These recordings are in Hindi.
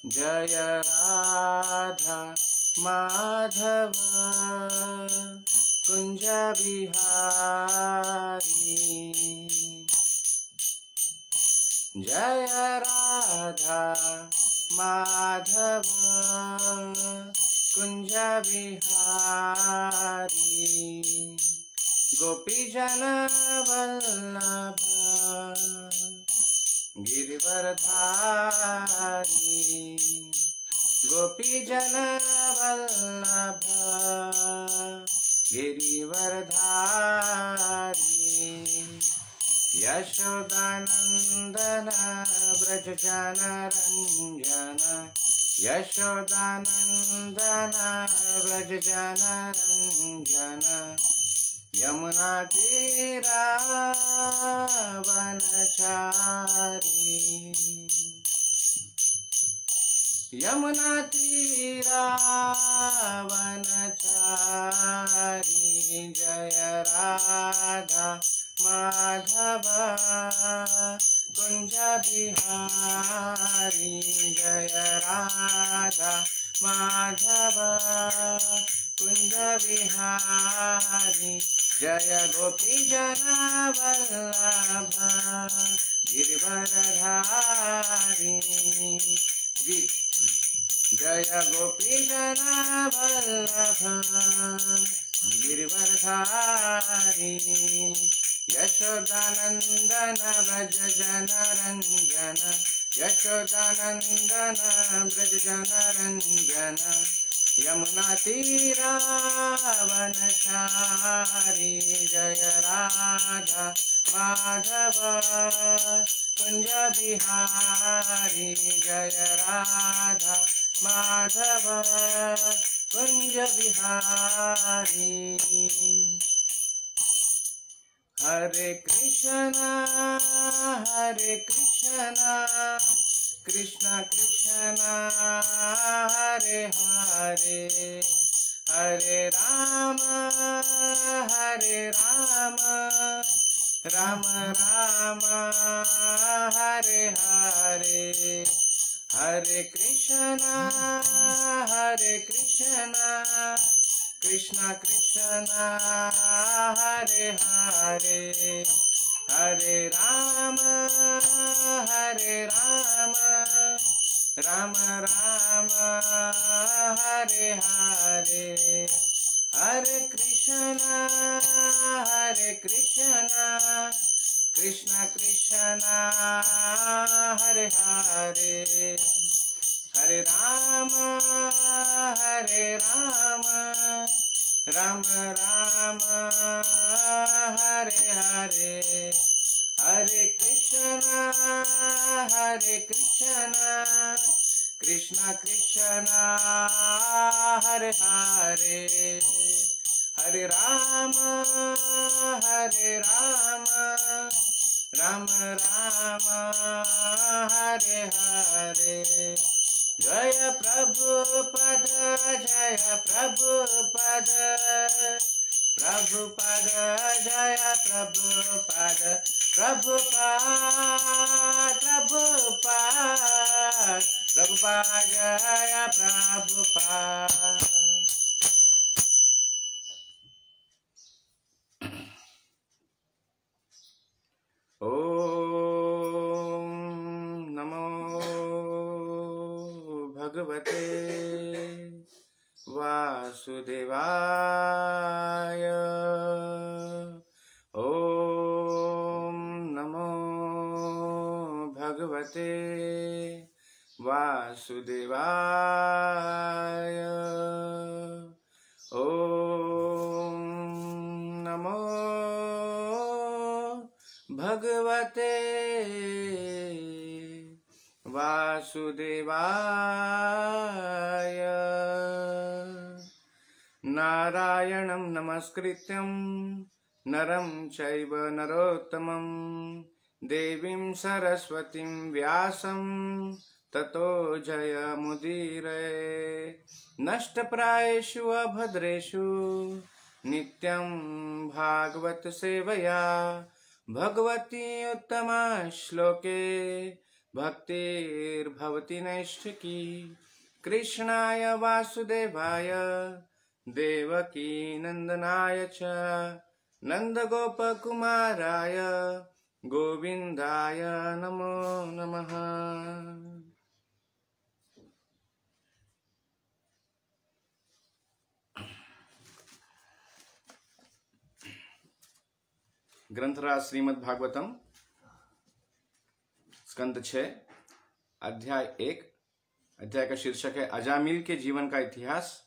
जय राधा माधव कुंज बिहारी। जय राधा माधव कुंज बिहारी। गोपीजन वल्लभ गिरिवरधारी। गोपीजन वल्लभ गिरिवरधारी। यशोदानंदन व्रज जनरंजन। यशोदानंदन व्रज जनरंजन। यमुना तीरावनचारी। यमुना तीरावनचारी। जय राधा माधव कुंज बिहारी। जय राधा माधव कुंज बिहारी। जय गोपीजन वल्लभ गिरिवरधारी। जय गोपीजन वल्लभ गिरिवरधारी। यशोदानंदन व्रज जनरंजन। यशोदानंदन व्रज जनरंजन। यमुना तीरावनचारी। जय राधा माधव कुंज बिहारी। जय राधा माधव कुंज बिहारी। हरे कृष्णा कृष्ण कृष्ण हरे हरे। हरे राम राम राम हरे हरे। हरे कृष्ण कृष्ण कृष्ण हरे हरे। हरे राम राम राम हरे हरे। हरे कृष्ण कृष्ण कृष्ण हरे हरे। हरे राम राम राम हरे हरे। हरे कृष्ण कृष्ण कृष्ण हरे हरे। हरे राम राम राम हरे हरे। जय प्रभुपद जय प्रभुपद। प्रभुपद जय प्रभुपद। प्रभुपद प्रभुपद जय प्रभुपद। ओम नमो भगवते वासुदेवाय। ओम नमो भगवते वासुदेवाय। ओम नमो भगवते वासुदेवाय। नारायणं नमस्कृत्यं नरं चैव नरोत्तमं देवीं सरस्वतीं व्यासं ततो जयमुदीरये। नष्टप्रायेषु अभद्रेषु नित्यं भागवत सेवया भगवती उत्तमा श्लोके भक्तिर्भवति नैष्ठिकी। कृष्णाय वासुदेवाय देवकी नंदनाय च नंदगोपकुमाराय गोविंदाय नमो नमः। ग्रंथराज श्रीमद् भागवतम स्कंद 6 अध्याय 1। अध्याय का शीर्षक है अजामिल के जीवन का इतिहास।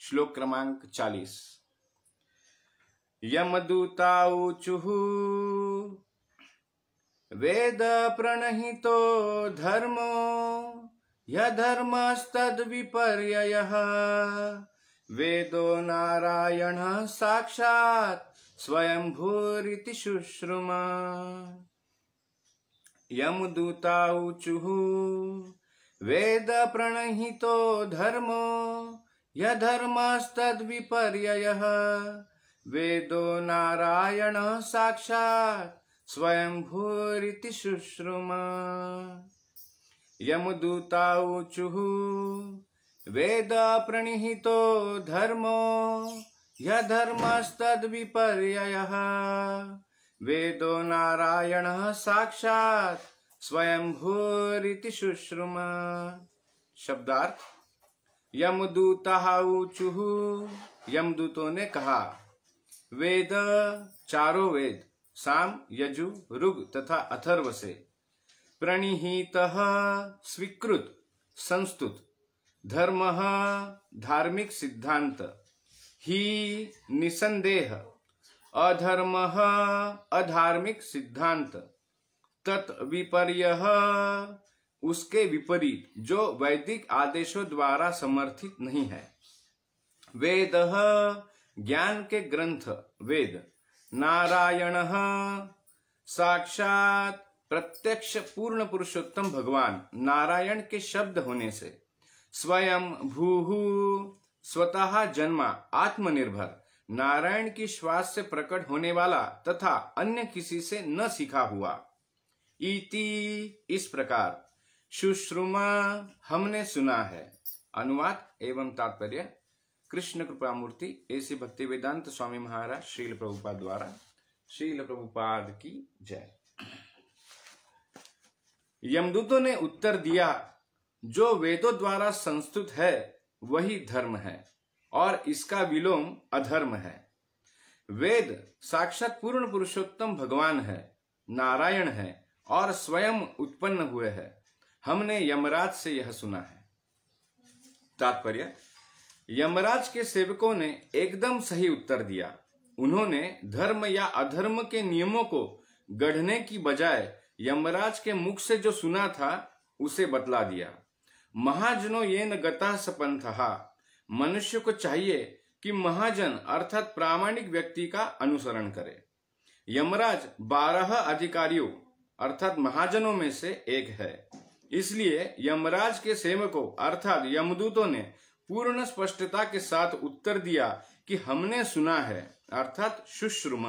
श्लोक क्रमांक 40। यमदूताऊचुः वेद प्रणहितो धर्मो यधर्मस्तद्विपर्ययः वेदो नारायणः साक्षात् स्वयंभूरिति शुश्रुमा। यमदूताऊचुः वेद प्रणहितो धर्मो यधर्मस्तद्विपर्ययः वेदो नारायणः साक्षात् स्वयंभूरिति शुश्रुमा। यमदूताऊचुः वेद प्रणहितो धर्मो यधर्मस्तद्विपर्ययः वेदो नारायणः साक्षात् स्वयंभूरिति शुश्रुमा। शब्दार्थ। यमदूतः ऊचुः यमदूतों ने कहा। वेद चारों वेद साम यजु ऋग तथा अथर्व से। प्रणिहितः स्वीकृत संस्तुत। धर्मः धार्मिक सिद्धांत। ही निसंदेह। अधर्मः अधार्मिक सिद्धांत। तत् विपर्ययः उसके विपरीत जो वैदिक आदेशों द्वारा समर्थित नहीं है। वेदः ज्ञान के ग्रंथ वेद। नारायणः साक्षात प्रत्यक्ष पूर्ण पुरुषोत्तम भगवान नारायण के शब्द होने से। स्वयं भूः स्वतः जन्मा आत्मनिर्भर नारायण की श्वास से प्रकट होने वाला तथा अन्य किसी से न सीखा हुआ। इति इस प्रकार। शुश्रुमा हमने सुना है। अनुवाद एवं तात्पर्य कृष्ण कृपा मूर्ति ऐसी भक्ति वेदांत स्वामी महाराज श्रील प्रभुपाद द्वारा। श्रील प्रभुपाद की जय। यमदूतों ने उत्तर दिया, जो वेदों द्वारा संस्तुत है वही धर्म है और इसका विलोम अधर्म है। वेद साक्षात पूर्ण पुरुषोत्तम भगवान है, नारायण है और स्वयं उत्पन्न हुए हैं। हमने यमराज से यह सुना है। तात्पर्य। यमराज के सेवकों ने एकदम सही उत्तर दिया। उन्होंने धर्म या अधर्म के नियमों को गढ़ने की बजाय यमराज के मुख से जो सुना था उसे बतला दिया। महाजनो येन गतः सपंथः। मनुष्य को चाहिए कि महाजन अर्थात प्रामाणिक व्यक्ति का अनुसरण करे। यमराज 12 अधिकारियों अर्थात महाजनों में से एक है। इसलिए यमराज के सेवकों अर्थात यमदूतों ने पूर्ण स्पष्टता के साथ उत्तर दिया कि हमने सुना है अर्थात शुश्रुम।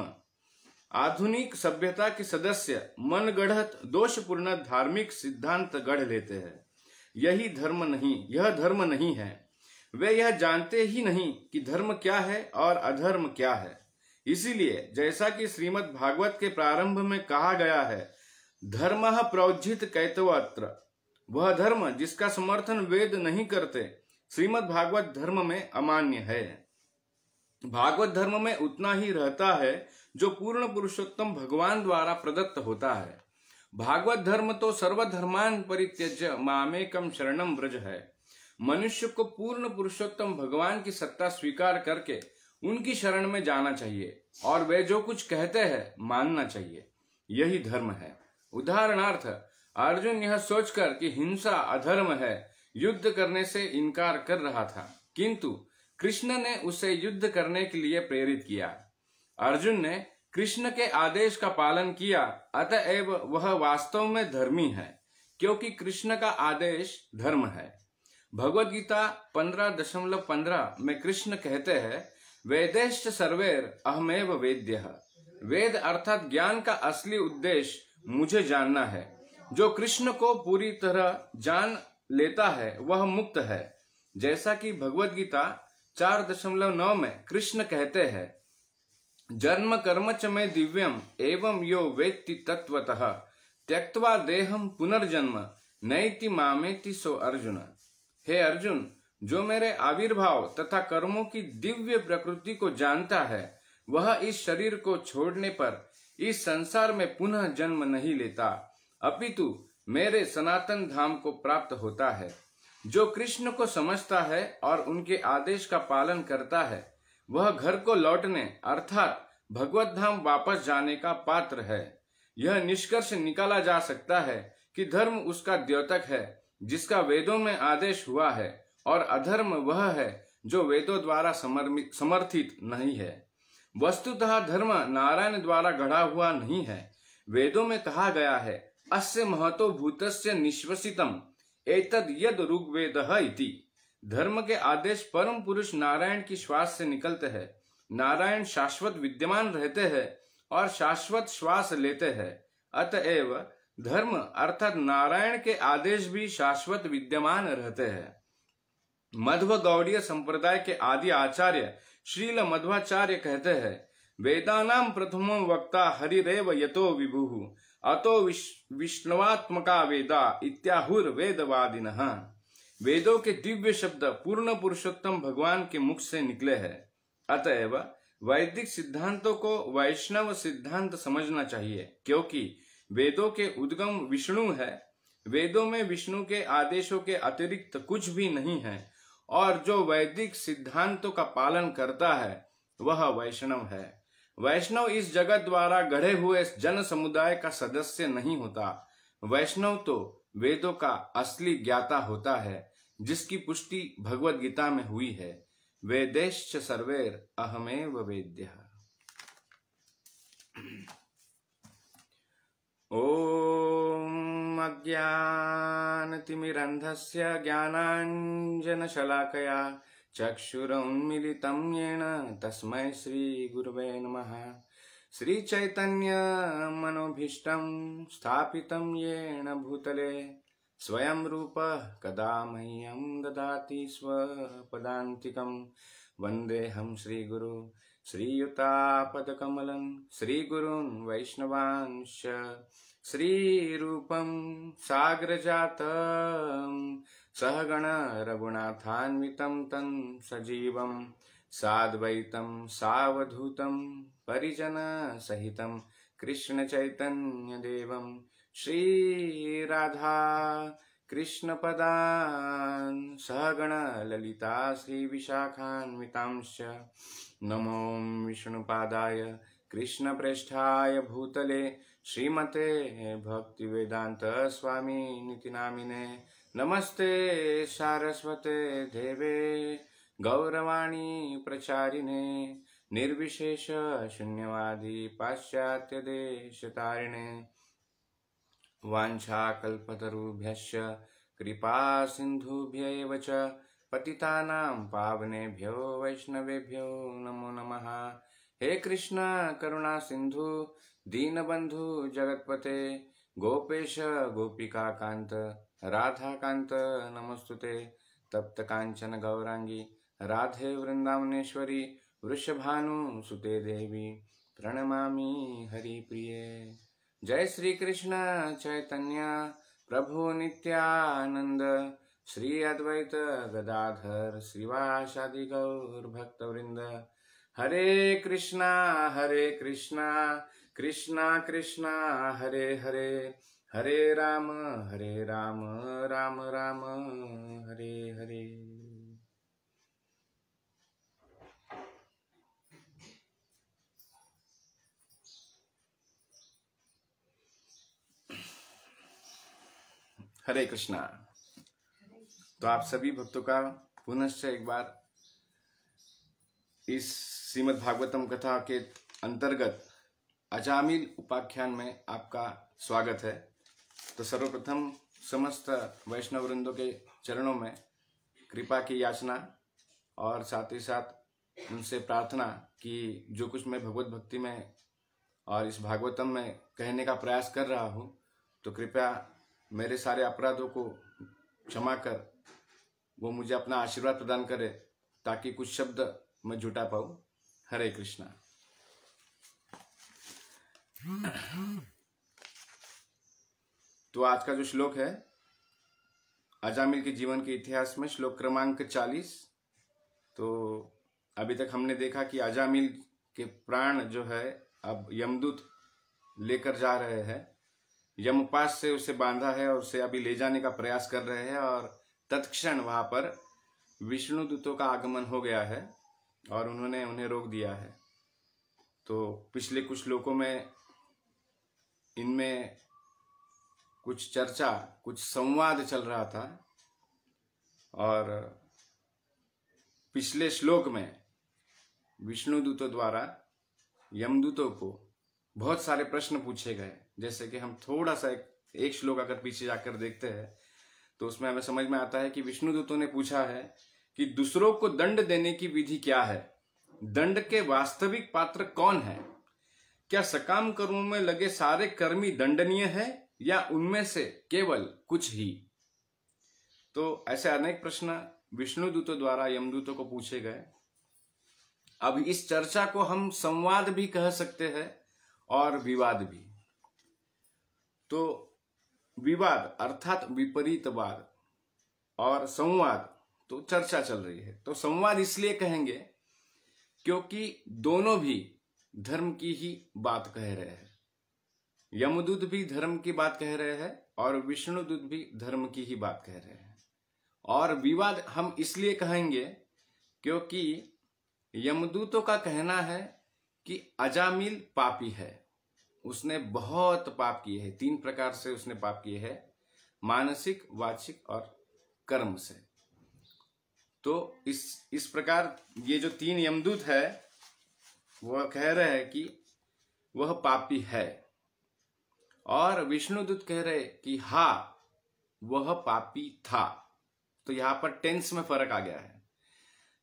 आधुनिक सभ्यता के सदस्य मनगढ़ंत दोषपूर्ण धार्मिक सिद्धांत गढ़ लेते हैं। यह धर्म नहीं है। वे यह जानते ही नहीं कि धर्म क्या है और अधर्म क्या है। इसीलिए जैसा कि श्रीमद् भागवत के प्रारंभ में कहा गया है, धर्मः प्रोज्झित कैतवत्र। वह धर्म जिसका समर्थन वेद नहीं करते श्रीमद् भागवत धर्म में अमान्य है। भागवत धर्म में उतना ही रहता है जो पूर्ण पुरुषोत्तम भगवान द्वारा प्रदत्त होता है। भागवत धर्म तो सर्वधर्मान परित्यज्य मामेकम शरणम व्रज है। मनुष्य को पूर्ण पुरुषोत्तम भगवान की सत्ता स्वीकार करके उनकी शरण में जाना चाहिए और वे जो कुछ कहते हैं मानना चाहिए। यही धर्म है। उदाहरणार्थ, अर्जुन यह सोचकर कि हिंसा अधर्म है युद्ध करने से इनकार कर रहा था, किंतु कृष्ण ने उसे युद्ध करने के लिए प्रेरित किया। अर्जुन ने कृष्ण के आदेश का पालन किया, अतएव वह वास्तव में धर्मी है, क्योंकि कृष्ण का आदेश धर्म है। भगवद गीता 15.15 में कृष्ण कहते हैं, वेदेश्च सर्वैर अहमेव वेद्यः। वेद अर्थात ज्ञान का असली उद्देश्य मुझे जानना है। जो कृष्ण को पूरी तरह जान लेता है वह मुक्त है। जैसा कि भगवत गीता 4.9 में कृष्ण कहते हैं, जन्म कर्म च में दिव्यम एवं यो वेत्ति तत्वतः त्यक्त्वा देहम पुनर्जन्म नैति मामेति सो अर्जुन। हे अर्जुन, जो मेरे आविर्भाव तथा कर्मों की दिव्य प्रकृति को जानता है वह इस शरीर को छोड़ने पर इस संसार में पुनः जन्म नहीं लेता, अपितु मेरे सनातन धाम को प्राप्त होता है। जो कृष्ण को समझता है और उनके आदेश का पालन करता है वह घर को लौटने अर्थात भगवत धाम वापस जाने का पात्र है। यह निष्कर्ष निकाला जा सकता है कि धर्म उसका द्योतक है जिसका वेदों में आदेश हुआ है, और अधर्म वह है जो वेदों द्वारा समर्थित नहीं है। वस्तुतः धर्म नारायण द्वारा गढ़ा हुआ नहीं है। वेदों में कहा गया है, अस्य महतो भूतस्य निश्वसितम एतद यद ऋग्वेदः इति। धर्म के आदेश परम पुरुष नारायण की श्वास से निकलते हैं। नारायण शाश्वत विद्यमान रहते हैं और शाश्वत श्वास लेते हैं। अतएव धर्म अर्थात नारायण के आदेश भी शाश्वत विद्यमान रहते हैं। मध्व गौड़ीय संप्रदाय के आदि आचार्य श्रील मध्वाचार्य कहते हैं, वेदानां प्रथमो वक्ता हरिरेव यतो विभुः अतो विष्णवात्मका वेदा इत्याहुर वेदवादिनः। वेदों के दिव्य शब्द पूर्ण पुरुषोत्तम भगवान के मुख से निकले हैं। अतएव वैदिक सिद्धांतों को वैष्णव सिद्धांत समझना चाहिए, क्योंकि वेदों के उद्गम विष्णु है। वेदों में विष्णु के आदेशों के अतिरिक्त कुछ भी नहीं है, और जो वैदिक सिद्धांतों का पालन करता है वह वैष्णव है। वैष्णव इस जगत द्वारा गढ़े हुए जन समुदाय का सदस्य नहीं होता। वैष्णव तो वेदों का असली ज्ञाता होता है, जिसकी पुष्टि भगवत गीता में हुई है, वेदेश्च सर्वैर अहमेव वेद्यः। ओम अज्ञानतिमिरन्धस्य ज्ञानाञ्जनशलाकया चक्षुरुन्मीलितं येन तस्मै श्रीगुरवे नमः। श्रीचैतन्य मनोभीष्टं स्थापितं येन भूतले स्वयं रूपः कदा मह्यं ददाति स्वपदान्तिकं। वन्देऽहं श्रीगुरु श्रीयुतापदकमलं श्रीगुरून् वैष्णवांश्च श्रीरूपं साग्रजातं सहगण रघुनाथान्वितं तं सजीवं साद्वैतं सावधूतं परिजन सहितं कृष्ण चैतन्य देवं श्रीराधा कृष्ण पदान् सहगण ललिता श्री विशाखान्वितांश्च। नमो विष्णुपादाय कृष्ण प्रेष्ठाय भूतले श्रीमते भक्ति वेदांत स्वामी निति नामिने। नमस्ते सारस्वते देवे गौरवाणी प्रचारिणे निर्विशेष शून्यवादी पाश्चात्य देश तारिणे। वाञ्छाकल्पतरुभ्यश्च कृपा सिन्धुभ्यैव च पतितानां पावनेभ्यो वैष्णवेभ्यो नमो नमः। हे कृष्ण करुणा सिंधु दीनबंधु जगतपते गोपेश गोपिका कांत राधा कांत नमस्तुते। तप्त कांचन गौरांगी राधे वृंदावनेश्वरी वृषभानुसुते देवी प्रणमामि हरिप्रिये। जय श्री कृष्ण चैतन्य प्रभु नित्यानंद श्री अद्वैत गदाधर श्रीवासादि गौर भक्तवृंद। हरे कृष्णा कृष्णा कृष्णा हरे हरे, हरे राम राम राम हरे हरे। हरे कृष्णा। तो आप सभी भक्तों का पुनश्च एक बार इस श्रीमद् भागवतम कथा के अंतर्गत अजामिल उपाख्यान में आपका स्वागत है। तो सर्वप्रथम समस्त वैष्णव वृंदों के चरणों में कृपा की याचना और साथ ही साथ उनसे प्रार्थना कि जो कुछ मैं भगवत भक्ति में और इस भागवतम में कहने का प्रयास कर रहा हूँ तो कृपया मेरे सारे अपराधों को क्षमा कर वो मुझे अपना आशीर्वाद प्रदान करे, ताकि कुछ शब्द मैं जुटा पाऊं। हरे कृष्णा। तो आज का जो श्लोक है अजामिल के जीवन के इतिहास में श्लोक क्रमांक 40। तो अभी तक हमने देखा कि अजामिल के प्राण जो है अब यमदूत लेकर जा रहे हैं। यमपाश से उसे बांधा है और उसे अभी ले जाने का प्रयास कर रहे हैं, और तत्क्षण वहां पर विष्णु दूतों का आगमन हो गया है और उन्होंने उन्हें रोक दिया है। तो पिछले कुछ श्लोकों में इनमें कुछ चर्चा, कुछ संवाद चल रहा था, और पिछले श्लोक में विष्णु दूतों द्वारा यमदूतों को बहुत सारे प्रश्न पूछे गए। जैसे कि हम थोड़ा सा एक श्लोक अगर पीछे जाकर देखते हैं तो उसमें हमें समझ में आता है कि विष्णु दूतों ने पूछा है कि दूसरों को दंड देने की विधि क्या है, दंड के वास्तविक पात्र कौन है, क्या सकाम कर्मों में लगे सारे कर्मी दंडनीय है या उनमें से केवल कुछ ही। तो ऐसे अनेक प्रश्न विष्णु दूतों द्वारा यमदूतों को पूछे गए। अब इस चर्चा को हम संवाद भी कह सकते हैं और विवाद भी। तो विवाद अर्थात विपरीतवाद और संवाद, तो चर्चा चल रही है। तो संवाद इसलिए कहेंगे क्योंकि दोनों भी धर्म की ही बात कह रहे हैं। यमदूत भी धर्म की बात कह रहे हैं और विष्णुदूत भी धर्म की ही बात कह रहे हैं। और विवाद हम इसलिए कहेंगे क्योंकि यमदूतों का कहना है कि अजामिल पापी है, उसने बहुत पाप किए हैं। 3 प्रकार से उसने पाप किए हैं, मानसिक, वाचिक और कर्म से। तो इस प्रकार ये जो 3 यमदूत है वह कह रहे हैं कि वह पापी है, और विष्णुदूत कह रहे कि हाँ वह पापी था। तो यहां पर टेंस में फर्क आ गया है।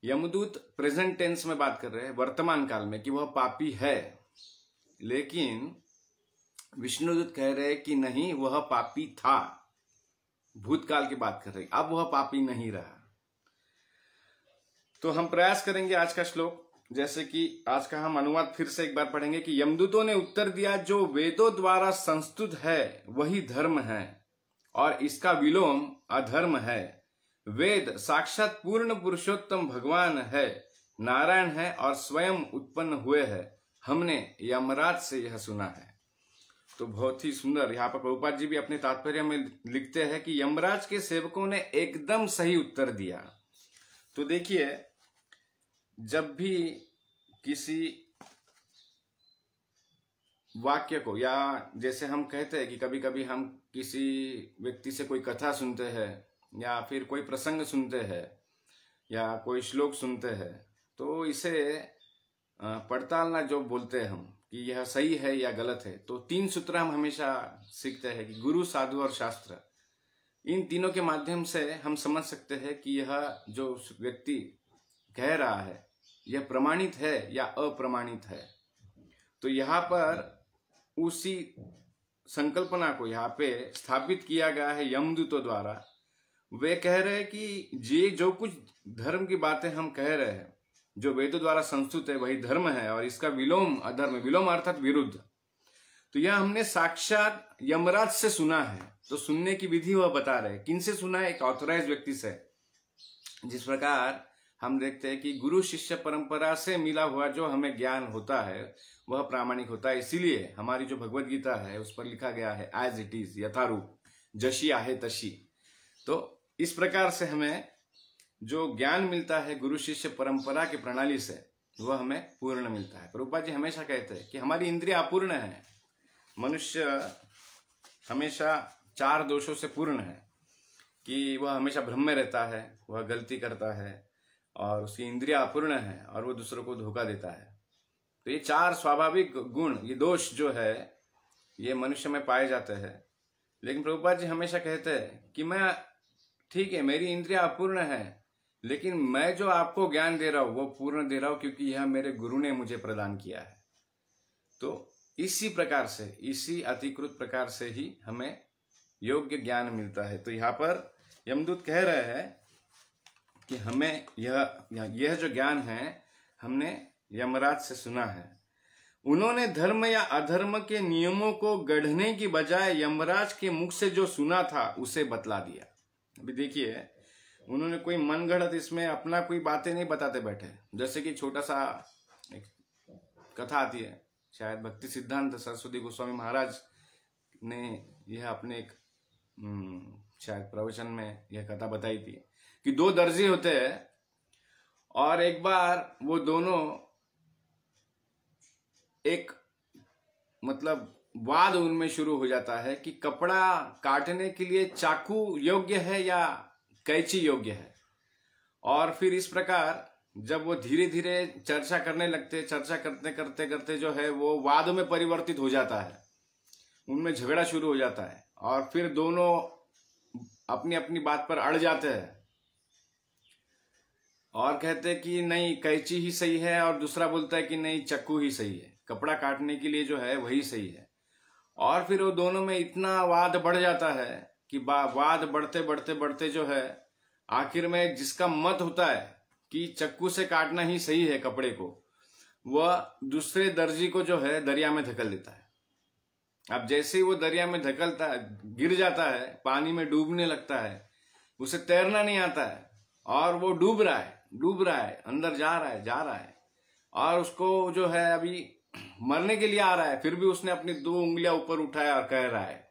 यमदूत प्रेजेंट टेंस में बात कर रहे हैं, वर्तमान काल में, कि वह पापी है, लेकिन विष्णुदूत कह रहे कि नहीं वह पापी था। भूतकाल की बात कर रहे, अब वह पापी नहीं रहा। तो हम प्रयास करेंगे आज का श्लोक, जैसे कि आज का हम अनुवाद फिर से एक बार पढ़ेंगे कि यमदूतों ने उत्तर दिया, जो वेदों द्वारा संस्तुत है वही धर्म है और इसका विलोम अधर्म है। वेद साक्षात पूर्ण पुरुषोत्तम भगवान है, नारायण है और स्वयं उत्पन्न हुए हैं। हमने यमराज से यह सुना है। तो बहुत ही सुंदर, यहाँ पर प्रभुपाद जी भी अपने तात्पर्य में लिखते हैं कि यमराज के सेवकों ने एकदम सही उत्तर दिया। तो देखिए, जब भी किसी वाक्य को, या जैसे हम कहते हैं कि कभी कभी हम किसी व्यक्ति से कोई कथा सुनते हैं या फिर कोई प्रसंग सुनते हैं या कोई श्लोक सुनते हैं, तो इसे पड़तालना जो बोलते हैं हम कि यह सही है या गलत है। तो 3 सूत्र हम हमेशा सीखते हैं कि गुरु, साधु और शास्त्र, इन तीनों के माध्यम से हम समझ सकते हैं कि यह जो व्यक्ति कह रहा है यह प्रमाणित है या अप्रमाणित है। तो यहाँ पर उसी संकल्पना को यहाँ पे स्थापित किया गया है यमदूतों द्वारा। वे कह रहे हैं कि ये जो कुछ धर्म की बातें हम कह रहे हैं, जो वेदों द्वारा संस्तुत है वही धर्म है और इसका विलोम अधर्म है। विलोम अर्थात विरुद्ध। तो यह हमने साक्षात यमराज से सुना है। तो सुनने की विधि वह बता रहे। किनसे सुना है? एक ऑथराइज व्यक्ति से। जिस प्रकार हम देखते हैं कि गुरु शिष्य परंपरा से मिला हुआ जो हमें ज्ञान होता है वह प्रामाणिक होता है। इसीलिए हमारी जो भगवत गीता है उस पर लिखा गया है एज इट इज, यथारूप, जशी आहे तशी। तो इस प्रकार से हमें जो ज्ञान मिलता है गुरु शिष्य परंपरा की प्रणाली से वह हमें पूर्ण मिलता है। प्रभुपाद जी हमेशा कहते हैं कि हमारी इंद्रियां अपूर्ण है। मनुष्य हमेशा 4 दोषों से पूर्ण है कि वह हमेशा भ्रम में रहता है, वह गलती करता है और उसकी इंद्रियां अपूर्ण है और वह दूसरों को धोखा देता है। तो ये 4 स्वाभाविक गुण, ये दोष जो है ये मनुष्य में पाए जाते हैं। लेकिन प्रभुपाद जी हमेशा कहते हैं कि मैं ठीक है, मेरी इंद्रियां अपूर्ण है, लेकिन मैं जो आपको ज्ञान दे रहा हूं वो पूर्ण दे रहा हूं क्योंकि यह मेरे गुरु ने मुझे प्रदान किया है। तो इसी प्रकार से, इसी अतिकृत प्रकार से ही हमें योग्य ज्ञान मिलता है। तो यहाँ पर यमदूत कह रहे हैं कि हमें यह जो ज्ञान है हमने यमराज से सुना है। उन्होंने धर्म या अधर्म के नियमों को गढ़ने की बजाय यमराज के मुख से जो सुना था उसे बतला दिया। अभी देखिए, उन्होंने कोई मनगढ़ंत इसमें अपना कोई बातें नहीं बताते बैठे। जैसे कि छोटा सा एक कथा आती है, शायद भक्ति सिद्धांत सरस्वती गोस्वामी महाराज ने यह अपने एक शायद प्रवचन में यह कथा बताई थी कि दो दर्जी होते हैं और एक बार वो दोनों एक मतलब वाद उनमें शुरू हो जाता है कि कपड़ा काटने के लिए चाकू योग्य है या कैंची योग्य है। और फिर इस प्रकार जब वो धीरे धीरे चर्चा करने लगते, चर्चा करते करते करते जो है वो वाद में परिवर्तित हो जाता है, उनमें झगड़ा शुरू हो जाता है और फिर दोनों अपनी अपनी बात पर अड़ जाते हैं और कहते हैं कि नहीं कैंची ही सही है, और दूसरा बोलता है कि नहीं चक्कू ही सही है, कपड़ा काटने के लिए जो है वही सही है। और फिर वो दोनों में इतना वाद बढ़ जाता है कि वाद बढ़ते बढ़ते बढ़ते जो है आखिर में जिसका मत होता है कि चक्कू से काटना ही सही है कपड़े को, वह दूसरे दर्जी को जो है दरिया में धकेल देता है। अब जैसे ही वो दरिया में धकेलता है, गिर जाता है, पानी में डूबने लगता है, उसे तैरना नहीं आता है और वो डूब रहा है, अंदर जा रहा है और उसको जो है अभी मरने के लिए आ रहा है, फिर भी उसने अपनी 2 उंगलियां ऊपर उठाया और कह रहा है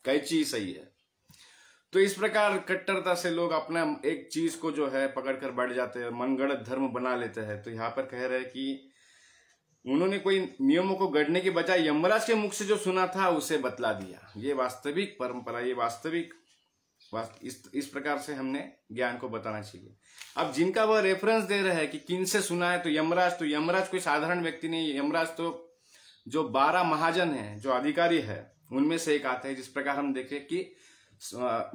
कैंची सही है। तो इस प्रकार कट्टरता से लोग अपना एक चीज को जो है पकड़कर बढ़ जाते हैं, मनगढ़ंत धर्म बना लेते हैं। तो यहाँ पर कह रहे हैं कि उन्होंने कोई नियमों को गढ़ने के बजाय यमराज के मुख से जो सुना था उसे बतला दिया। ये वास्तविक परंपरा, ये वास्तविक इस प्रकार से हमने ज्ञान को बताना चाहिए। अब जिनका वह रेफरेंस दे रहे हैं कि किन से सुना है, तो यमराज कोई साधारण व्यक्ति नहीं। यमराज तो जो 12 महाजन हैं, जो अधिकारी है, उनमें से एक आते हैं। जिस प्रकार हम देखें कि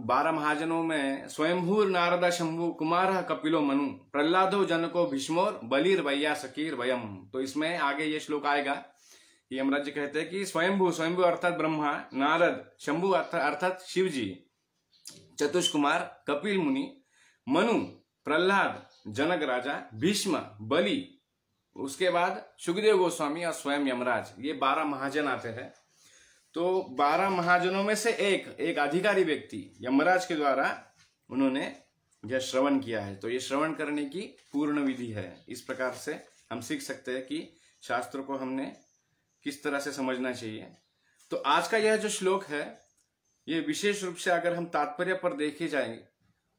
12 महाजनों में स्वयंभूर नारदा शंभु कुमार कपिलो मनु प्रहलादो जनको भीष्मोर बलिर वैया सकीर वयम। तो इसमें आगे ये श्लोक आएगा। यमराज जी कहते हैं कि स्वयंभू अर्थात ब्रह्मा, नारद, शंभु अर्थात शिव जी, चतुष कुमार, कपिल मुनि, मनु, प्रहलाद, जनक राजा, भीष्म, बलि, उसके बाद सुखदेव गोस्वामी और स्वयं यमराज, ये 12 महाजन आते हैं। तो 12 महाजनों में से एक अधिकारी व्यक्ति यमराज के द्वारा उन्होंने यह श्रवण किया है। तो ये श्रवण करने की पूर्ण विधि है। इस प्रकार से हम सीख सकते हैं कि शास्त्रों को हमने किस तरह से समझना चाहिए। तो आज का यह जो श्लोक है, ये विशेष रूप से अगर हम तात्पर्य पर देखे जाएंगे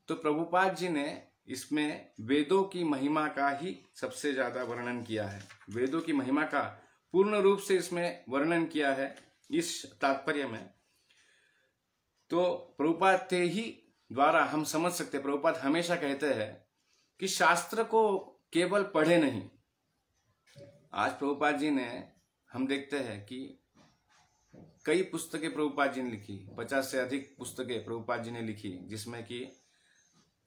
तो प्रभुपाद जी ने इसमें वेदों की महिमा का ही सबसे ज्यादा वर्णन किया है। वेदों की महिमा का पूर्ण रूप से इसमें वर्णन किया है इस तात्पर्य में। तो प्रभुपाद के ही द्वारा हम समझ सकते, प्रभुपाद हमेशा कहते हैं कि शास्त्र को केवल पढ़े नहीं। आज प्रभुपाद जी ने, हम देखते हैं कि कई पुस्तकें प्रभुपाद जी ने लिखी, 50 से अधिक पुस्तकें प्रभुपाद जी ने लिखी, जिसमें कि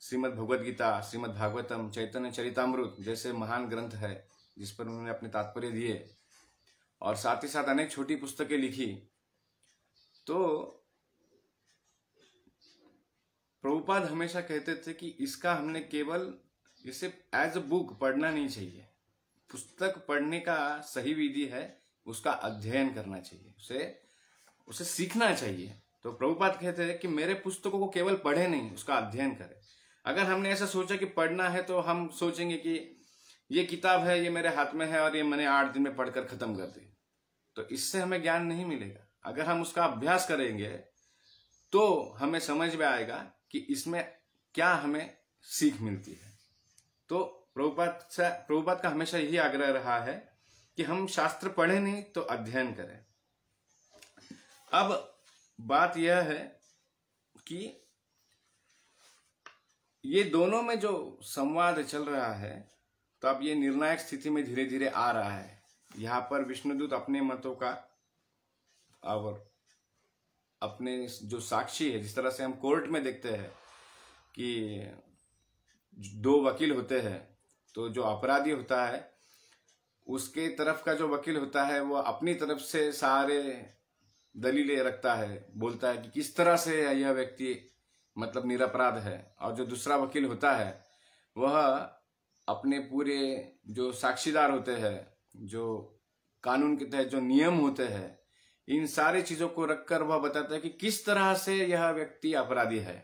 श्रीमद् भगवद गीता, श्रीमद् भागवतम, चैतन्य चरितामृत जैसे महान ग्रंथ है जिस पर उन्होंने अपने तात्पर्य दिए, और साथ ही साथ अनेक छोटी पुस्तकें लिखी। तो प्रभुपाद हमेशा कहते थे कि इसका हमने केवल इसे एज अ बुक पढ़ना नहीं चाहिए। पुस्तक पढ़ने का सही विधि है उसका अध्ययन करना चाहिए, उसे सीखना चाहिए। तो प्रभुपाद कहते हैं कि मेरे पुस्तकों को केवल पढ़े नहीं, उसका अध्ययन करें। अगर हमने ऐसा सोचा कि पढ़ना है तो हम सोचेंगे कि ये किताब है, ये मेरे हाथ में है और ये मैंने 8 दिन में पढ़कर खत्म कर दी, तो इससे हमें ज्ञान नहीं मिलेगा। अगर हम उसका अभ्यास करेंगे तो हमें समझ में आएगा कि इसमें क्या हमें सीख मिलती है। तो प्रभुपाद का हमेशा यही आग्रह रहा है कि हम शास्त्र पढ़े नहीं तो अध्ययन करें। अब बात यह है कि ये दोनों में जो संवाद चल रहा है, तो अब ये निर्णायक स्थिति में धीरे धीरे आ रहा है। यहाँ पर विष्णुदूत अपने मतों का और अपने जो साक्षी है, जिस तरह से हम कोर्ट में देखते हैं कि 2 वकील होते हैं, तो जो अपराधी होता है उसके तरफ का जो वकील होता है वो अपनी तरफ से सारे दलीलें रखता है, बोलता है कि किस तरह से यह व्यक्ति मतलब निरपराध है, और जो दूसरा वकील होता है वह अपने पूरे जो साक्षीदार होते हैं, जो कानून के तहत जो नियम होते हैं, इन सारी चीजों को रखकर वह बताता है कि किस तरह से यह व्यक्ति अपराधी है।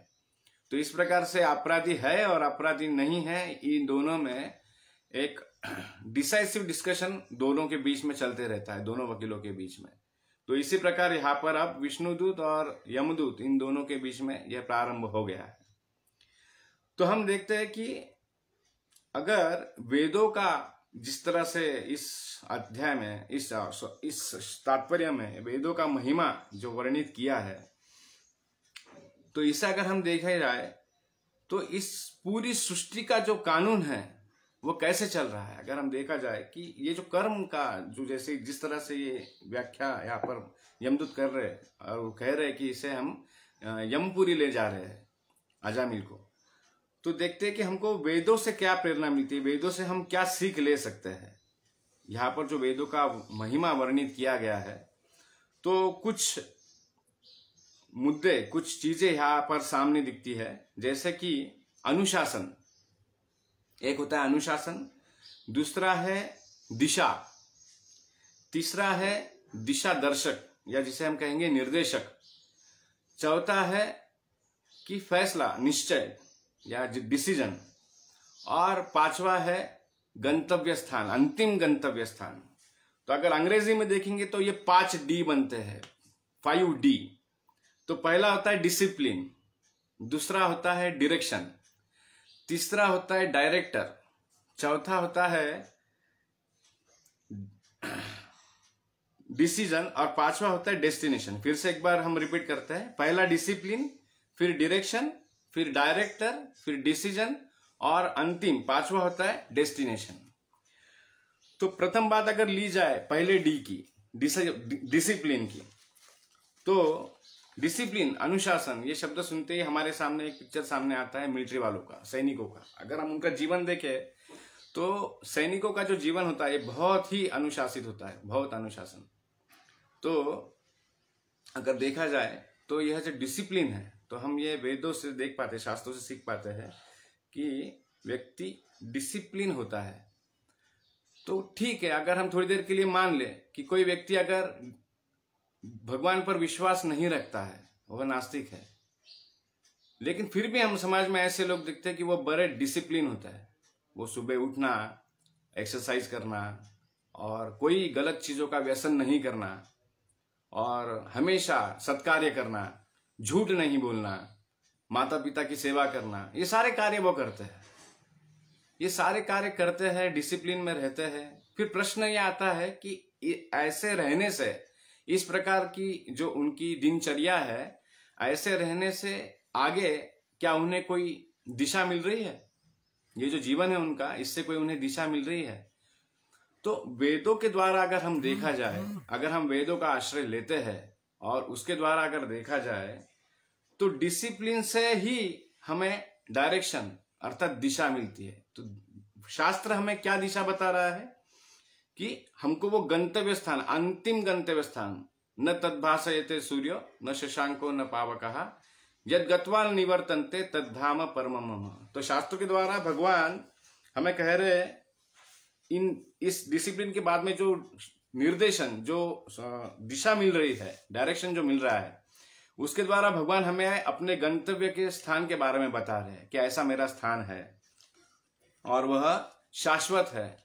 तो इस प्रकार से अपराधी है और अपराधी नहीं है, इन दोनों में एक डिसाइसिव डिस्कशन दोनों के बीच में चलते रहता है, दोनों वकीलों के बीच में। तो इसी प्रकार यहाँ पर अब विष्णुदूत और यमदूत, इन दोनों के बीच में यह प्रारंभ हो गया है। तो हम देखते हैं कि अगर वेदों का जिस तरह से इस अध्याय में, इस तात्पर्य में वेदों का महिमा जो वर्णित किया है, तो इसे अगर हम देखा जाए तो इस पूरी सृष्टि का जो कानून है वो कैसे चल रहा है। अगर हम देखा जाए कि ये जो कर्म का जो जैसे जिस तरह से ये व्याख्या यहाँ पर यमदूत कर रहे हैं और वो कह रहे हैं कि इसे हम यमपुरी ले जा रहे हैं अजामिल को, तो देखते हैं कि हमको वेदों से क्या प्रेरणा मिलती है, वेदों से हम क्या सीख ले सकते हैं। यहाँ पर जो वेदों का महिमा वर्णित किया गया है, तो कुछ मुद्दे, कुछ चीजें यहाँ पर सामने दिखती है, जैसे कि अनुशासन। एक होता है अनुशासन, दूसरा है दिशा, तीसरा है दिशा दर्शक या जिसे हम कहेंगे निर्देशक, चौथा है कि फैसला, निश्चय या डिसीजन, और पांचवा है गंतव्य स्थान, अंतिम गंतव्य स्थान। तो अगर अंग्रेजी में देखेंगे तो ये 5D बनते हैं, 5D। तो पहला होता है डिसिप्लिन, दूसरा होता है डायरेक्शन, तीसरा होता है डायरेक्टर, चौथा होता है डिसीजन, और पांचवा होता है डेस्टिनेशन। फिर से एक बार हम रिपीट करते हैं, पहला डिसिप्लिन, फिर डायरेक्शन, फिर डायरेक्टर, फिर डिसीजन, और अंतिम पांचवा होता है डेस्टिनेशन। तो प्रथम बात अगर ली जाए पहले डी की, डिसिप्लिन की, तो डिसिप्लिन, अनुशासन, ये शब्द सुनते ही हमारे सामने एक पिक्चर सामने आता है मिलिट्री वालों का, सैनिकों का। अगर हम उनका जीवन देखें तो सैनिकों का जो जीवन होता है बहुत ही अनुशासित होता है, बहुत अनुशासन। तो अगर देखा जाए तो यह जो डिसिप्लिन है, तो हम ये वेदों से देख पाते हैं, शास्त्रों से सीख पाते हैं कि व्यक्ति डिसिप्लिन होता है। तो ठीक है, अगर हम थोड़ी देर के लिए मान ले कि कोई व्यक्ति अगर भगवान पर विश्वास नहीं रखता है, वह नास्तिक है, लेकिन फिर भी हम समाज में ऐसे लोग दिखते हैं कि वो बड़े डिसिप्लिन होता है। वो सुबह उठना, एक्सरसाइज करना, और कोई गलत चीजों का व्यसन नहीं करना, और हमेशा सत्कार्य करना, झूठ नहीं बोलना, माता पिता की सेवा करना, ये सारे कार्य वो करते हैं। ये सारे कार्य करते हैं, डिसिप्लिन में रहते हैं। फिर प्रश्न ये आता है कि ऐसे रहने से, इस प्रकार की जो उनकी दिनचर्या है, ऐसे रहने से आगे क्या उन्हें कोई दिशा मिल रही है? ये जो जीवन है उनका, इससे कोई उन्हें दिशा मिल रही है? तो वेदों के द्वारा अगर हम देखा जाए, अगर हम वेदों का आश्रय लेते हैं और उसके द्वारा अगर देखा जाए, तो डिसिप्लिन से ही हमें डायरेक्शन अर्थात दिशा मिलती है। तो शास्त्र हमें क्या दिशा बता रहा है कि हमको वो गंतव्य स्थान, अंतिम गंतव्य स्थान, न तद्भासयते सूर्यो न शशांको न पावकः यद गत्वा निवर्तन्ते तद्धाम परमम मम। तो शास्त्र के द्वारा भगवान हमें कह रहे इस डिसिप्लिन के बाद में जो निर्देशन, जो दिशा मिल रही है, डायरेक्शन जो मिल रहा है, उसके द्वारा भगवान हमें अपने गंतव्य के स्थान के बारे में बता रहे हैं कि ऐसा मेरा स्थान है और वह शाश्वत है।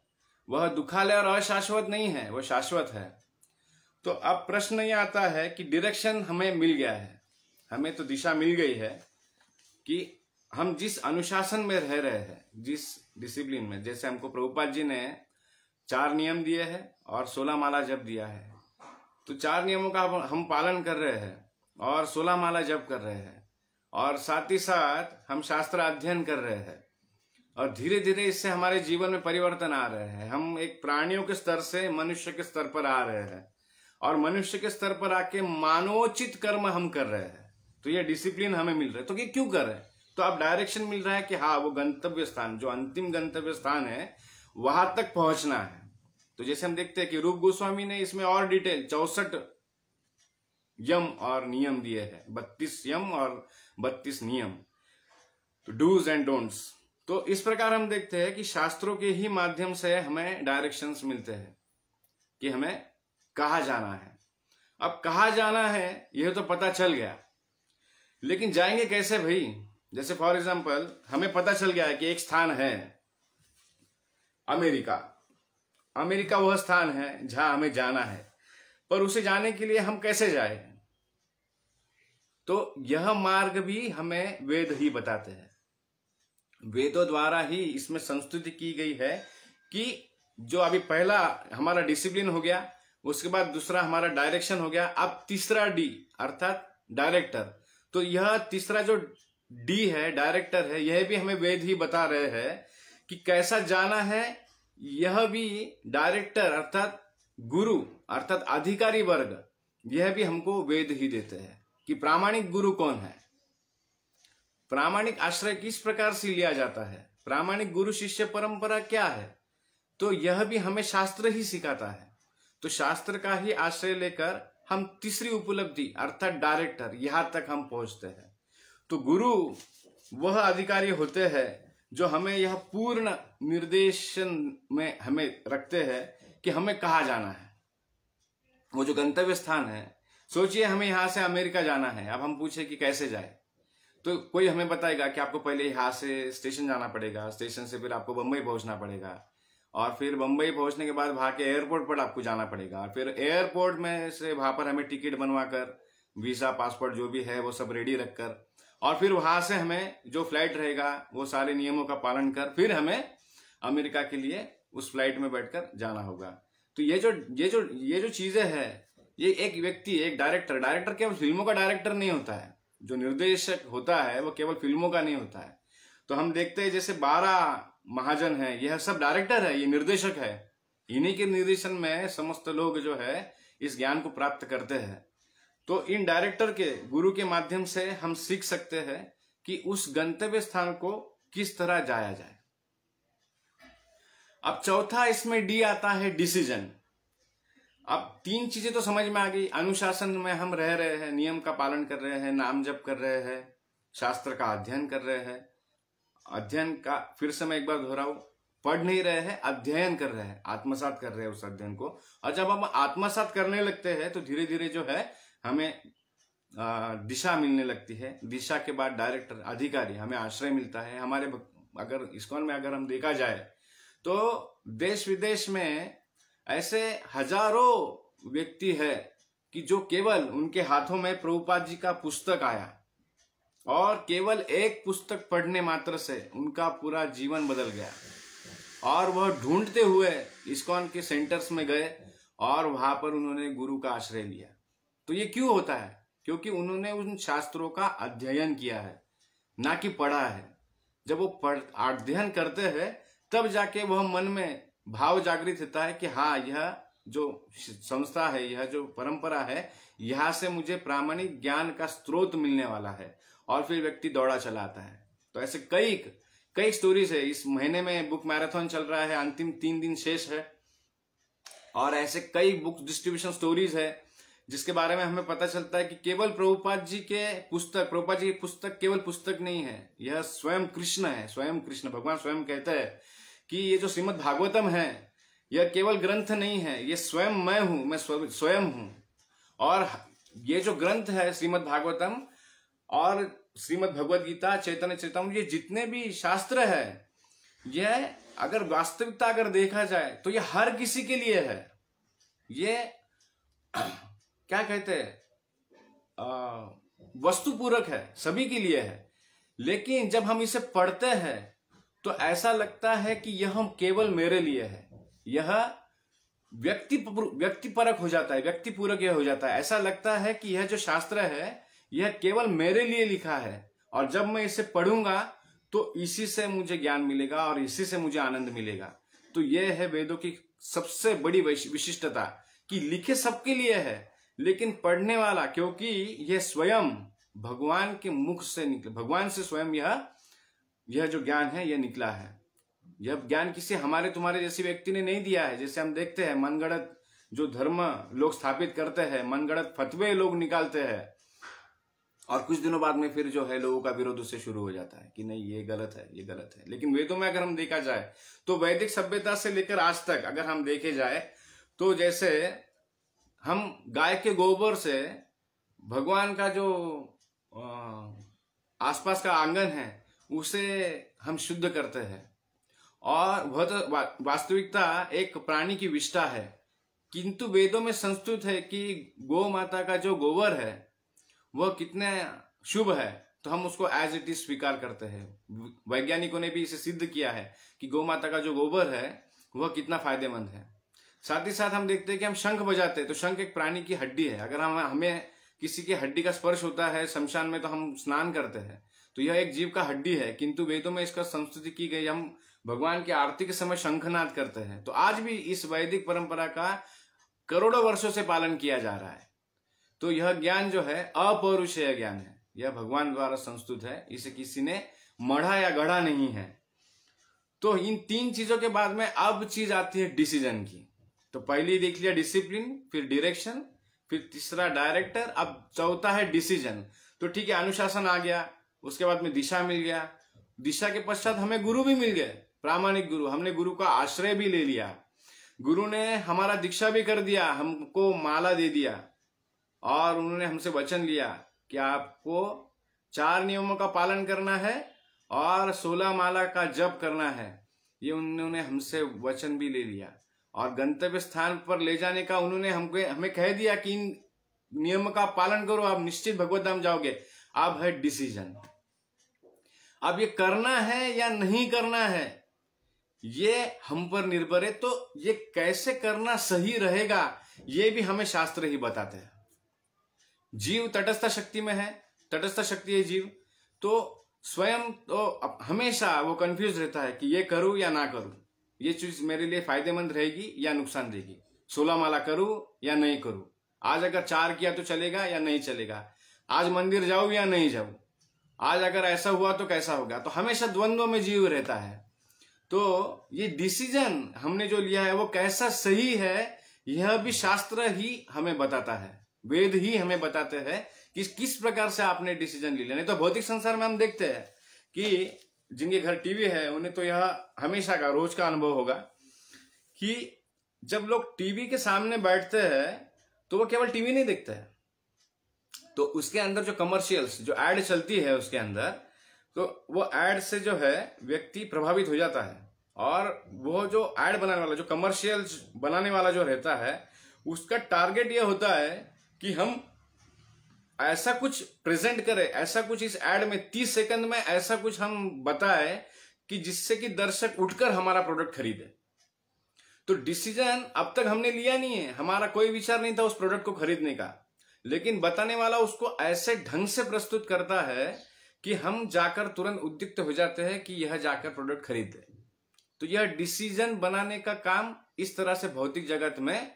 वह दुखालय और अशाश्वत नहीं है, वह शाश्वत है। तो अब प्रश्न यह आता है कि डायरेक्शन हमें मिल गया है, हमें तो दिशा मिल गई है कि हम जिस अनुशासन में रह रहे हैं, जिस डिसिप्लिन में, जैसे हमको प्रभुपाद जी ने 4 नियम दिए हैं और 16 माला जप दिया है, तो 4 नियमों का हम पालन कर रहे हैं और 16 माला जप कर रहे हैं, और साथ ही साथ हम शास्त्र अध्ययन कर रहे हैं, और धीरे धीरे इससे हमारे जीवन में परिवर्तन आ रहे हैं। हम एक प्राणियों के स्तर से मनुष्य के स्तर पर आ रहे हैं, और मनुष्य के स्तर पर आके मानवोचित कर्म हम कर रहे हैं। तो ये डिसिप्लिन हमें मिल रहा है। तो ये क्यों कर रहे हैं? तो अब डायरेक्शन मिल रहा है कि हाँ, वो गंतव्य स्थान, जो अंतिम गंतव्य स्थान है, वहां तक पहुंचना है। तो जैसे हम देखते हैं कि रूप गोस्वामी ने इसमें और डिटेल 64 यम और नियम दिए हैं, 32 यम और 32 नियम, तो डूज एंड डोंट्स। तो इस प्रकार हम देखते हैं कि शास्त्रों के ही माध्यम से हमें डायरेक्शंस मिलते हैं कि हमें कहाँ जाना है। अब कहाँ जाना है यह तो पता चल गया, लेकिन जाएंगे कैसे भाई? जैसे फॉर एग्जाम्पल हमें पता चल गया है कि एक स्थान है अमेरिका। अमेरिका वह स्थान है जहां हमें जाना है, पर उसे जाने के लिए हम कैसे जाए? तो यह मार्ग भी हमें वेद ही बताते हैं। वेदों द्वारा ही इसमें संस्तुति की गई है कि जो अभी पहला हमारा डिसिप्लिन हो गया, उसके बाद दूसरा हमारा डायरेक्शन हो गया, अब तीसरा डी अर्थात डायरेक्टर। तो यह तीसरा जो डी है, डायरेक्टर है, यह भी हमें वेद ही बता रहे हैं कि कैसा जाना है। यह भी डायरेक्टर अर्थात गुरु अर्थात अधिकारी वर्ग, यह भी हमको वेद ही देते हैं कि प्रामाणिक गुरु कौन है, प्रामाणिक आश्रय किस प्रकार से लिया जाता है, प्रामाणिक गुरु शिष्य परंपरा क्या है। तो यह भी हमें शास्त्र ही सिखाता है। तो शास्त्र का ही आश्रय लेकर हम तीसरी उपलब्धि अर्थात डायरेक्टर यहां तक हम पहुंचते हैं। तो गुरु वह अधिकारी होते हैं जो हमें यह पूर्ण निर्देशन में हमें रखते हैं कि हमें कहाँ जाना है। वो जो गंतव्य स्थान है, सोचिए हमें यहां से अमेरिका जाना है, अब हम पूछे कि कैसे जाए, तो कोई हमें बताएगा कि आपको पहले यहाँ से स्टेशन जाना पड़ेगा, स्टेशन से फिर आपको बंबई पहुंचना पड़ेगा, और फिर बंबई पहुंचने के बाद वहां के एयरपोर्ट पर आपको जाना पड़ेगा, और फिर एयरपोर्ट में से वहां पर हमें टिकट बनवा कर, वीजा पासपोर्ट जो भी है वो सब रेडी रखकर, और फिर वहां से हमें जो फ्लाइट रहेगा वो सारे नियमों का पालन कर फिर हमें अमेरिका के लिए उस फ्लाइट में बैठकर जाना होगा। तो ये जो चीजें हैं, ये एक व्यक्ति, एक डायरेक्टर केवल फिल्मों का डायरेक्टर नहीं होता है, जो निर्देशक होता है वो केवल फिल्मों का नहीं होता है। तो हम देखते हैं जैसे 12 महाजन है, यह सब डायरेक्टर है, ये निर्देशक है। इन्हीं के निर्देशन में समस्त लोग जो है इस ज्ञान को प्राप्त करते हैं। तो इन डायरेक्टर के गुरु के माध्यम से हम सीख सकते हैं कि उस गंतव्य स्थान को किस तरह जाया जाए। अब चौथा इसमें डी आता है डिसीजन। अब 3 चीजें तो समझ में आ गई। अनुशासन में हम रह रहे हैं, नियम का पालन कर रहे हैं, नाम जप कर रहे हैं, शास्त्र का अध्ययन कर रहे हैं। अध्ययन का फिर से मैं एक बार दोहराऊं, पढ़ नहीं रहे हैं, अध्ययन कर रहे हैं, आत्मसात कर रहे हैं उस अध्ययन को। और जब हम आत्मसात करने लगते हैं तो धीरे धीरे जो है हमें दिशा मिलने लगती है। दिशा के बाद डायरेक्टर अधिकारी, हमें आश्रय मिलता है। हमारे अगर इस्कॉन में अगर हम देखा जाए तो देश विदेश में ऐसे हजारों व्यक्ति है कि जो केवल उनके हाथों में प्रभुपाद जी का पुस्तक आया और केवल एक पुस्तक पढ़ने मात्र से उनका पूरा जीवन बदल गया, और वह ढूंढते हुए इस्कॉन के सेंटर्स में गए और वहां पर उन्होंने गुरु का आश्रय लिया। तो ये क्यों होता है? क्योंकि उन्होंने उन शास्त्रों का अध्ययन किया है, ना कि पढ़ा है। जब वो अध्ययन करते हैं तब जाके वह मन में भाव जागृत होता है कि हाँ, यह जो संस्था है, यह जो परंपरा है, यहाँ से मुझे प्रामाणिक ज्ञान का स्रोत मिलने वाला है, और फिर व्यक्ति दौड़ा चला आता है। तो ऐसे कई स्टोरीज है। इस महीने में बुक मैराथन चल रहा है, अंतिम 3 दिन शेष है, और ऐसे कई बुक डिस्ट्रीब्यूशन स्टोरीज है जिसके बारे में हमें पता चलता है कि केवल प्रभुपाद जी की पुस्तक केवल पुस्तक नहीं है, यह स्वयं कृष्ण है। स्वयं कृष्ण भगवान स्वयं कहते हैं कि ये जो श्रीमद् भागवतम है यह केवल ग्रंथ नहीं है, ये स्वयं मैं हूं, मैं स्वयं हूं। और ये जो ग्रंथ है श्रीमद् भागवतम और श्रीमद् भगवद गीता, चैतन्य चरितामृत, ये जितने भी शास्त्र है, यह अगर वास्तविकता अगर देखा जाए तो ये हर किसी के लिए है। ये क्या कहते हैं, वस्तुपूरक है, सभी के लिए है। लेकिन जब हम इसे पढ़ते हैं तो ऐसा लगता है कि यह केवल मेरे लिए है। यह व्यक्तिपरक हो जाता है, व्यक्तिपूरक यह हो जाता है। ऐसा लगता है कि यह जो शास्त्र है यह केवल मेरे लिए लिखा है, और जब मैं इसे पढ़ूंगा तो इसी से मुझे ज्ञान मिलेगा और इसी से मुझे आनंद मिलेगा। तो यह है वेदों की सबसे बड़ी विशिष्टता कि लिखे सबके लिए है, लेकिन पढ़ने वाला, क्योंकि यह स्वयं भगवान के मुख से निकला, भगवान से स्वयं यह जो ज्ञान है यह निकला है। यह ज्ञान किसी हमारे तुम्हारे जैसे व्यक्ति ने नहीं दिया है। जैसे हम देखते हैं मनगढ़ंत जो धर्म लोग स्थापित करते हैं, मनगढ़ंत फतवे लोग निकालते हैं, और कुछ दिनों बाद में फिर जो है लोगों का विरोध उससे शुरू हो जाता है कि नहीं ये गलत है, ये गलत है। लेकिन वेदों में अगर हम देखा जाए तो वैदिक सभ्यता से लेकर आज तक अगर हम देखे जाए तो जैसे हम गाय के गोबर से भगवान का जो आसपास का आंगन है उसे हम शुद्ध करते हैं, और वह तो वास्तविकता एक प्राणी की विष्ठा है, किंतु वेदों में संस्तुत है कि गौ माता का जो गोबर है वह कितने शुभ है, तो हम उसको एज इट इज स्वीकार करते हैं। वैज्ञानिकों ने भी इसे सिद्ध किया है कि गौ माता का जो गोबर है वह कितना फायदेमंद है। साथ ही साथ हम देखते हैं कि हम शंख बजाते हैं, तो शंख एक प्राणी की हड्डी है। अगर हमें किसी की हड्डी का स्पर्श होता है शमशान में तो हम स्नान करते हैं, तो यह एक जीव का हड्डी है, किंतु वेदों में इसका संस्तुति की गई। हम भगवान की आरती के समय शंखनाद करते हैं। तो आज भी इस वैदिक परंपरा का करोड़ों वर्षों से पालन किया जा रहा है। तो यह ज्ञान जो है अपौरुषेय ज्ञान है, यह भगवान द्वारा संस्तुत है, इसे किसी ने मढ़ा या गढ़ा नहीं है। तो इन तीन चीजों के बाद में अब चीज आती है डिसीजन की। तो पहली देख लिया डिसिप्लिन, फिर डायरेक्शन, फिर तीसरा डायरेक्टर, अब चौथा है डिसीजन। तो ठीक है, अनुशासन आ गया, उसके बाद में दिशा मिल गया, दिशा के पश्चात हमें गुरु भी मिल गए, प्रामाणिक गुरु। हमने गुरु का आश्रय भी ले लिया, गुरु ने हमारा दीक्षा भी कर दिया, हमको माला दे दिया, और उन्होंने हमसे वचन लिया कि आपको 4 नियमों का पालन करना है और 16 माला का जप करना है। ये उन्होंने हमसे वचन भी ले लिया, और गंतव्य स्थान पर ले जाने का उन्होंने हमें कह दिया कि इन नियम का पालन करो, आप निश्चित भगवत धाम जाओगे। अब है डिसीजन, अब ये करना है या नहीं करना है ये हम पर निर्भर है। तो ये कैसे करना सही रहेगा ये भी हमें शास्त्र ही बताते हैं। जीव तटस्थ शक्ति में है, तटस्थ शक्ति है जीव, तो स्वयं तो हमेशा वो कंफ्यूज रहता है कि ये करूं या ना करूं, ये चीज मेरे लिए फायदेमंद रहेगी या नुकसान देगी, 16 माला करूं या नहीं करूं, आज अगर 4 किया तो चलेगा या नहीं चलेगा, आज मंदिर जाऊं या नहीं जाऊं, आज अगर ऐसा हुआ तो कैसा होगा। तो हमेशा द्वंद्व में जीव रहता है। तो ये डिसीजन हमने जो लिया है वो कैसा सही है यह भी शास्त्र ही हमें बताता है, वेद ही हमें बताते हैं कि किस प्रकार से आपने डिसीजन ले लिया। नहीं तो भौतिक संसार में हम देखते हैं कि जिनके घर टीवी है उन्हें तो यह हमेशा का रोज का अनुभव होगा कि जब लोग टीवी के सामने बैठते हैं तो वो केवल टीवी नहीं देखते हैं, तो उसके अंदर जो कमर्शियल्स जो एड चलती है उसके अंदर, तो वो एड से जो है व्यक्ति प्रभावित हो जाता है, और वो जो एड बनाने वाला जो कमर्शियल्स बनाने वाला जो रहता है उसका टारगेट ये होता है कि हम ऐसा कुछ प्रेजेंट करें, ऐसा कुछ इस एड में 30 सेकंड में ऐसा कुछ हम बताएं कि जिससे कि दर्शक उठकर हमारा प्रोडक्ट खरीदे। तो डिसीजन अब तक हमने लिया नहीं है, हमारा कोई विचार नहीं था उस प्रोडक्ट को खरीदने का, लेकिन बताने वाला उसको ऐसे ढंग से प्रस्तुत करता है कि हम जाकर तुरंत उद्युक्त हो जाते हैं कि यह जाकर प्रोडक्ट खरीद ले। तो यह डिसीजन बनाने का काम इस तरह से भौतिक जगत में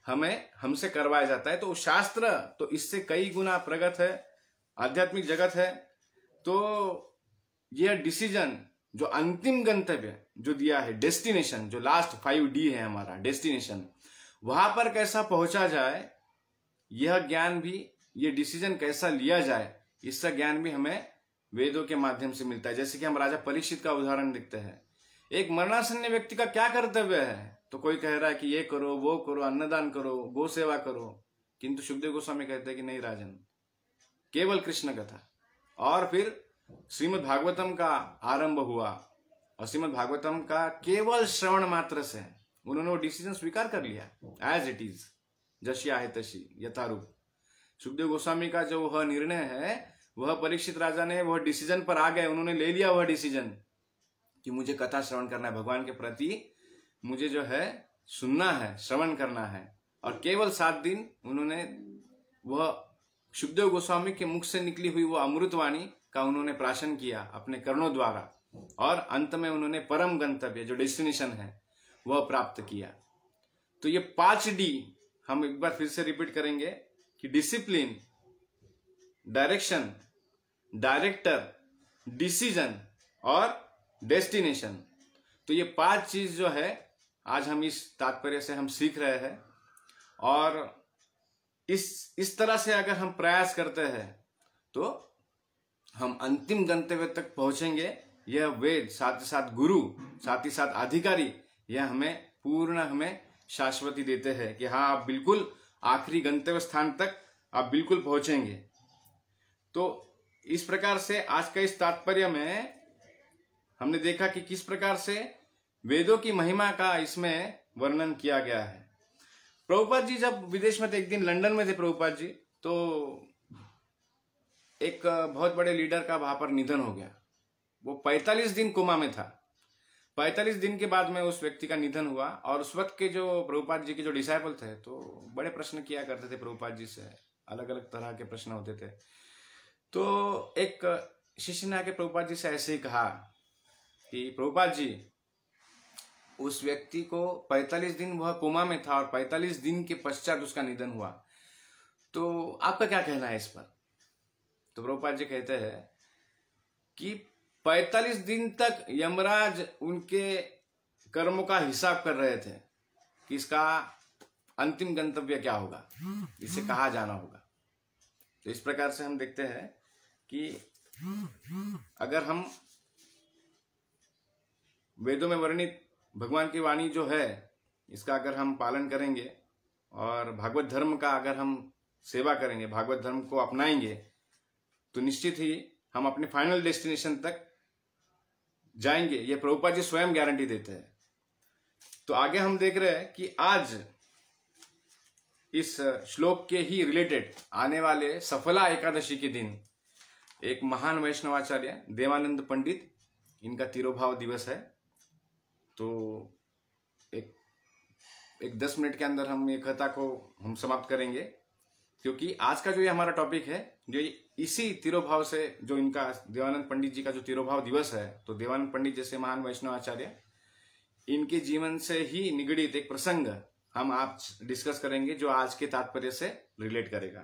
हमसे करवाया जाता है। तो शास्त्र तो इससे कई गुना प्रगत है, आध्यात्मिक जगत है। तो यह डिसीजन जो अंतिम गंतव्य जो दिया है, डेस्टिनेशन जो लास्ट 5D है हमारा डेस्टिनेशन, वहां पर कैसा पहुंचा जाए यह ज्ञान भी, ये डिसीजन कैसा लिया जाए इसका ज्ञान भी हमें वेदों के माध्यम से मिलता है। जैसे कि हम राजा परीक्षित का उदाहरण देखते हैं, एक मरणासन्न व्यक्ति का क्या कर्तव्य है, तो कोई कह रहा है कि ये करो, वो करो, अन्नदान करो, गो सेवा करो, किंतु सुखदेव गोस्वामी कहते हैं कि नहीं राजन, केवल कृष्ण कथा। और फिर श्रीमद् भागवतम का आरंभ हुआ, और श्रीमद् भागवतम का केवल श्रवण मात्र से उन्होंने वो डिसीजन स्वीकार कर लिया एज इट इज, जशिया है तशी यथारूप। सुखदेव गोस्वामी का जो वह निर्णय है वह परीक्षित राजा ने वह डिसीजन पर आ गए, उन्होंने ले लिया वह डिसीजन कि मुझे कथा श्रवण करना है, भगवान के प्रति मुझे जो है सुनना है, श्रवण करना है। और केवल 7 दिन उन्होंने वह सुखदेव गोस्वामी के मुख से निकली हुई वो अमृतवाणी का उन्होंने प्राशन किया अपने कर्णों द्वारा, और अंत में उन्होंने परम गंतव्य जो डेस्टिनेशन है वह प्राप्त किया। तो ये 5D हम एक बार फिर से रिपीट करेंगे कि डिसिप्लिन, डायरेक्शन, डायरेक्टर, डिसीजन और डेस्टिनेशन। तो ये 5 चीज जो है आज हम इस तात्पर्य से हम सीख रहे हैं। और इस तरह से अगर हम प्रयास करते हैं तो हम अंतिम गंतव्य तक पहुंचेंगे। यह वेद, साथ ही साथ गुरु, साथ ही साथ अधिकारी, यह हमें शाश्वती देते हैं कि हाँ, आप बिल्कुल आखिरी गंतव्य स्थान तक आप बिल्कुल पहुंचेंगे। तो इस प्रकार से आज का इस तात्पर्य में हमने देखा कि किस प्रकार से वेदों की महिमा का इसमें वर्णन किया गया है। प्रभुपाद जी जब विदेश में थे, एक दिन लंदन में थे प्रभुपाद जी, तो एक बहुत बड़े लीडर का वहां पर निधन हो गया। वो 45 दिन कोमा में था। 45 दिन के बाद में उस व्यक्ति का निधन हुआ। और उस वक्त के जो प्रभुपाद जी के जो डिसाइपल थे, तो बड़े प्रश्न किया करते थे प्रभुपाद जी से, अलग अलग तरह के प्रश्न होते थे। तो एक शिष्य ने आके प्रभुपाद जी से ऐसे ही कहा कि प्रभुपाद जी, उस व्यक्ति को 45 दिन वह कोमा में था और 45 दिन के पश्चात उसका निधन हुआ, तो आपका क्या कहना है इस पर? तो प्रभुपाद जी कहते हैं कि 45 दिन तक यमराज उनके कर्मों का हिसाब कर रहे थे कि इसका अंतिम गंतव्य क्या होगा, इसे कहाँ जाना होगा। तो इस प्रकार से हम देखते हैं कि अगर हम वेदों में वर्णित भगवान की वाणी जो है, इसका अगर हम पालन करेंगे और भागवत धर्म का अगर हम सेवा करेंगे, भागवत धर्म को अपनाएंगे, तो निश्चित ही हम अपने फाइनल डेस्टिनेशन तक जाएंगे। ये प्रभुपाद जी स्वयं गारंटी देते हैं। तो आगे हम देख रहे हैं कि आज इस श्लोक के ही रिलेटेड आने वाले सफला एकादशी के दिन एक महान वैष्णवाचार्य देवानंद पंडित, इनका तिरोभाव दिवस है। तो एक 10 मिनट के अंदर हम ये कथा को हम समाप्त करेंगे, क्योंकि आज का जो ये हमारा टॉपिक है, जो इसी तिरोभाव से, जो इनका देवानंद पंडित जी का जो तिरोभाव दिवस है, तो देवानंद पंडित जैसे महान वैष्णवाचार्य, इनके जीवन से ही निगड़ित एक प्रसंग हम आज डिस्कस करेंगे जो आज के तात्पर्य से रिलेट करेगा।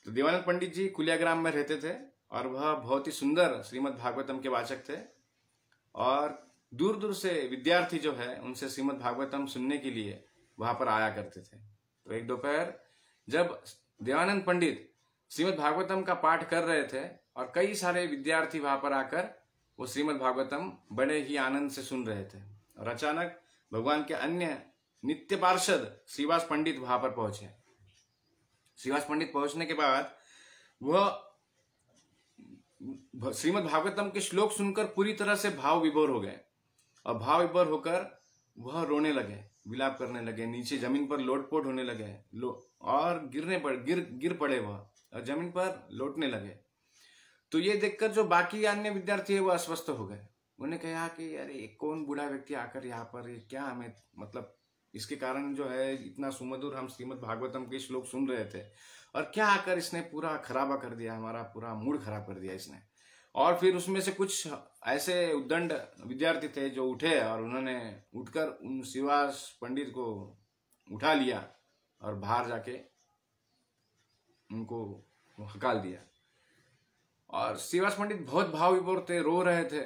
तो देवानंद पंडित जी कुलियाग्राम में रहते थे और वह बहुत ही सुंदर श्रीमद् भागवतम के वाचक थे और दूर दूर से विद्यार्थी जो है उनसे श्रीमद् भागवतम सुनने के लिए वहां पर आया करते थे। तो एक दोपहर जब देवानंद पंडित श्रीमद् भागवतम का पाठ कर रहे थे और कई सारे विद्यार्थी वहां पर आकर वो श्रीमद् भागवतम बड़े ही आनंद से सुन रहे थे, और अचानक भगवान के अन्य नित्य पार्षद श्रीवास पंडित वहां पर पहुंचे। श्रीवास पंडित पहुंचने के बाद वह श्रीमद् भागवतम के श्लोक सुनकर पूरी तरह से भाव विभोर हो गए और भाव विभोर होकर वह रोने लगे, विलाप करने लगे, नीचे जमीन पर लोटपोट होने लगे और गिर पड़े वह और जमीन पर लौटने लगे। तो ये देखकर जो बाकी अन्य विद्यार्थी है वो अस्वस्थ हो गए। उन्हें कहा कि अरे कौन बूढ़ा व्यक्ति आकर यहाँ पर क्या हमें, मतलब इसके कारण जो है इतना सुमधुर हम श्रीमद् भागवतम के श्लोक सुन रहे थे और क्या आकर इसने पूरा खराबा कर दिया, हमारा पूरा मूड खराब कर दिया इसने। और फिर उसमें से कुछ ऐसे उद्दंड विद्यार्थी थे जो उठे और उन्होंने उठकर उन श्रीवास पंडित को उठा लिया और बाहर जाके उनको हकाल दिया। और श्रीवास पंडित बहुत भाव विभोर थे, रो रहे थे।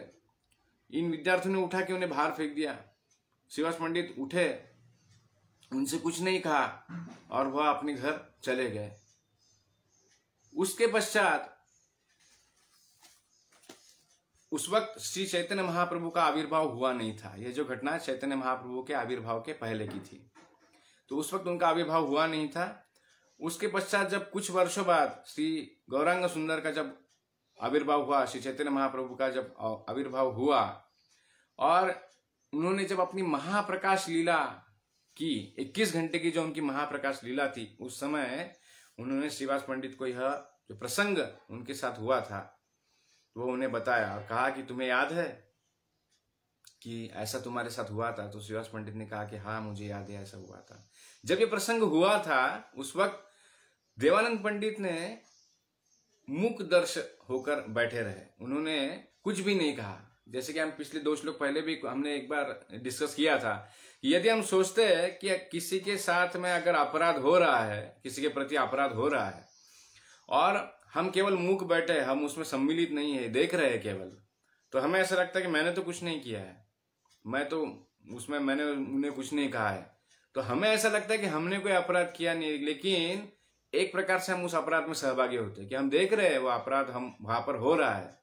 इन विद्यार्थियों ने उठा के उन्हें बाहर फेंक दिया। श्रीवास पंडित उठे, उनसे कुछ नहीं कहा और वह अपने घर चले गए। उसके पश्चात उस वक्त श्री चैतन्य महाप्रभु का आविर्भाव हुआ नहीं था। यह जो घटना चैतन्य महाप्रभु के आविर्भाव के पहले की थी, तो उस वक्त उनका आविर्भाव हुआ नहीं था। उसके पश्चात जब कुछ वर्षों बाद श्री गौरांग सुंदर का जब आविर्भाव हुआ, श्री चैतन्य महाप्रभु का जब आविर्भाव हुआ और उन्होंने जब अपनी महाप्रकाश लीला की, 21 घंटे की जो उनकी महाप्रकाश लीला थी, उस समय उन्होंने श्रीवास पंडित को यह जो प्रसंग उनके साथ हुआ था वो उन्हें बताया और कहा कि तुम्हें याद है कि ऐसा तुम्हारे साथ हुआ था। तो श्रीवास पंडित ने कहा कि हाँ मुझे याद है, ऐसा हुआ था। जब ये प्रसंग हुआ था उस वक्त देवानंद पंडित ने मूक दर्श होकर बैठे रहे, उन्होंने कुछ भी नहीं कहा। जैसे कि हम पिछले 2 श्लोक पहले भी हमने एक बार डिस्कस किया था कि यदि हम सोचते हैं कि किसी के साथ में अगर अपराध हो रहा है, किसी के प्रति अपराध हो रहा है और हम केवल मूक बैठे, हम उसमें सम्मिलित नहीं है, देख रहे हैं केवल, तो हमें ऐसा लगता है कि मैंने तो कुछ नहीं किया है, मैंने उन्हें कुछ नहीं कहा है। तो हमें ऐसा लगता है कि हमने कोई अपराध किया नहीं, लेकिन एक प्रकार से हम उस अपराध में सहभागी होते हैं कि हम देख रहे हैं वो अपराध हम वहां पर हो रहा है,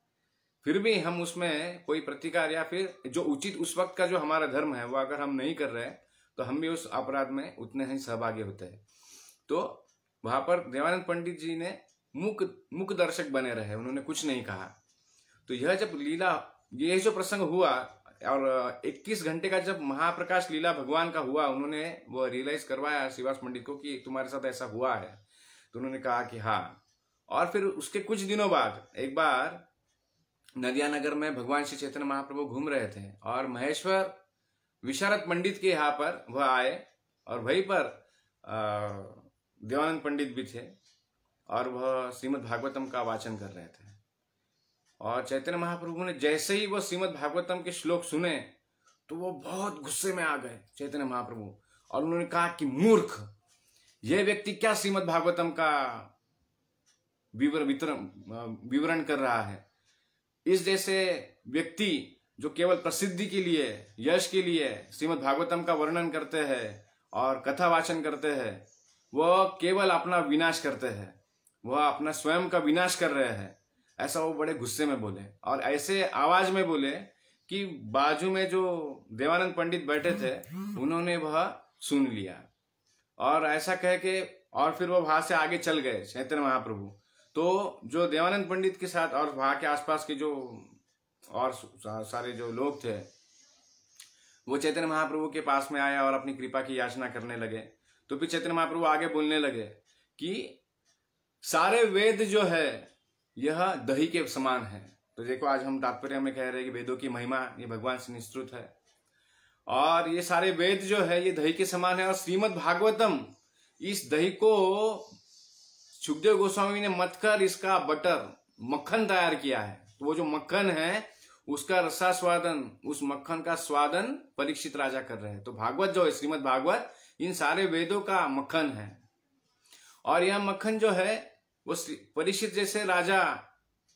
फिर भी हम उसमें कोई प्रतिकार या फिर जो उचित उस वक्त का जो हमारा धर्म है वो अगर हम नहीं कर रहे हैं तो हम भी उस अपराध में उतने ही सहभागी होते हैं। तो वहां पर देवानंद पंडित जी ने मुक दर्शक बने रहे, उन्होंने कुछ नहीं कहा। तो यह जब लीला, ये जो प्रसंग हुआ और 21 घंटे का जब महाप्रकाश लीला भगवान का हुआ, उन्होंने वो रियलाइज करवाया श्रीवास पंडित को कि तुम्हारे साथ ऐसा हुआ है। तो उन्होंने कहा कि हाँ। और फिर उसके कुछ दिनों बाद एक बार नदिया नगर में भगवान श्री चैतन्य महाप्रभु घूम रहे थे और महेश्वर विशारद पंडित के यहाँ पर वह आए और वहीं पर देवानंद पंडित भी थे और वह श्रीमद् भागवतम का वाचन कर रहे थे। और चैतन्य महाप्रभु ने जैसे ही वो श्रीमद् भागवतम के श्लोक सुने तो वो बहुत गुस्से में आ गए चैतन्य महाप्रभु, और उन्होंने कहा कि मूर्ख, यह व्यक्ति क्या श्रीमद् भागवतम का विवरण कर रहा है। इस जैसे व्यक्ति जो केवल प्रसिद्धि के लिए, यश के लिए श्रीमद् भागवतम का वर्णन करते हैं और कथा वाचन करते हैं, वह केवल अपना विनाश करते हैं, वह अपना स्वयं का विनाश कर रहे हैं। ऐसा वो बड़े गुस्से में बोले और ऐसे आवाज में बोले कि बाजू में जो देवानंद पंडित बैठे थे उन्होंने वह सुन लिया। और ऐसा कह के और फिर वो वहां से आगे चल गए चैतन्य महाप्रभु। तो जो देवानंद पंडित के साथ और वहां के आसपास के जो और सारे जो लोग थे वो चैतन्य महाप्रभु के पास में आए और अपनी कृपा की याचना करने लगे। तो फिर चैतन्य महाप्रभु आगे बोलने लगे कि सारे वेद जो है यह दही के समान है। तो देखो आज हम तात्पर्य में कह रहे हैं कि वेदों की महिमा ये भगवान से निस्तृत है और ये सारे वेद जो है ये दही के समान है। और श्रीमद् भागवतम इस दही को सुखदेव गोस्वामी ने मतकर इसका बटर मक्खन तैयार किया है। तो वो जो मक्खन है उसका रसास्वादन, उस मक्खन का स्वादन परीक्षित राजा कर रहे हैं। तो भागवत जो है, श्रीमद् भागवत इन सारे वेदों का मक्खन है और यह मक्खन जो है वो परीक्षित जैसे राजा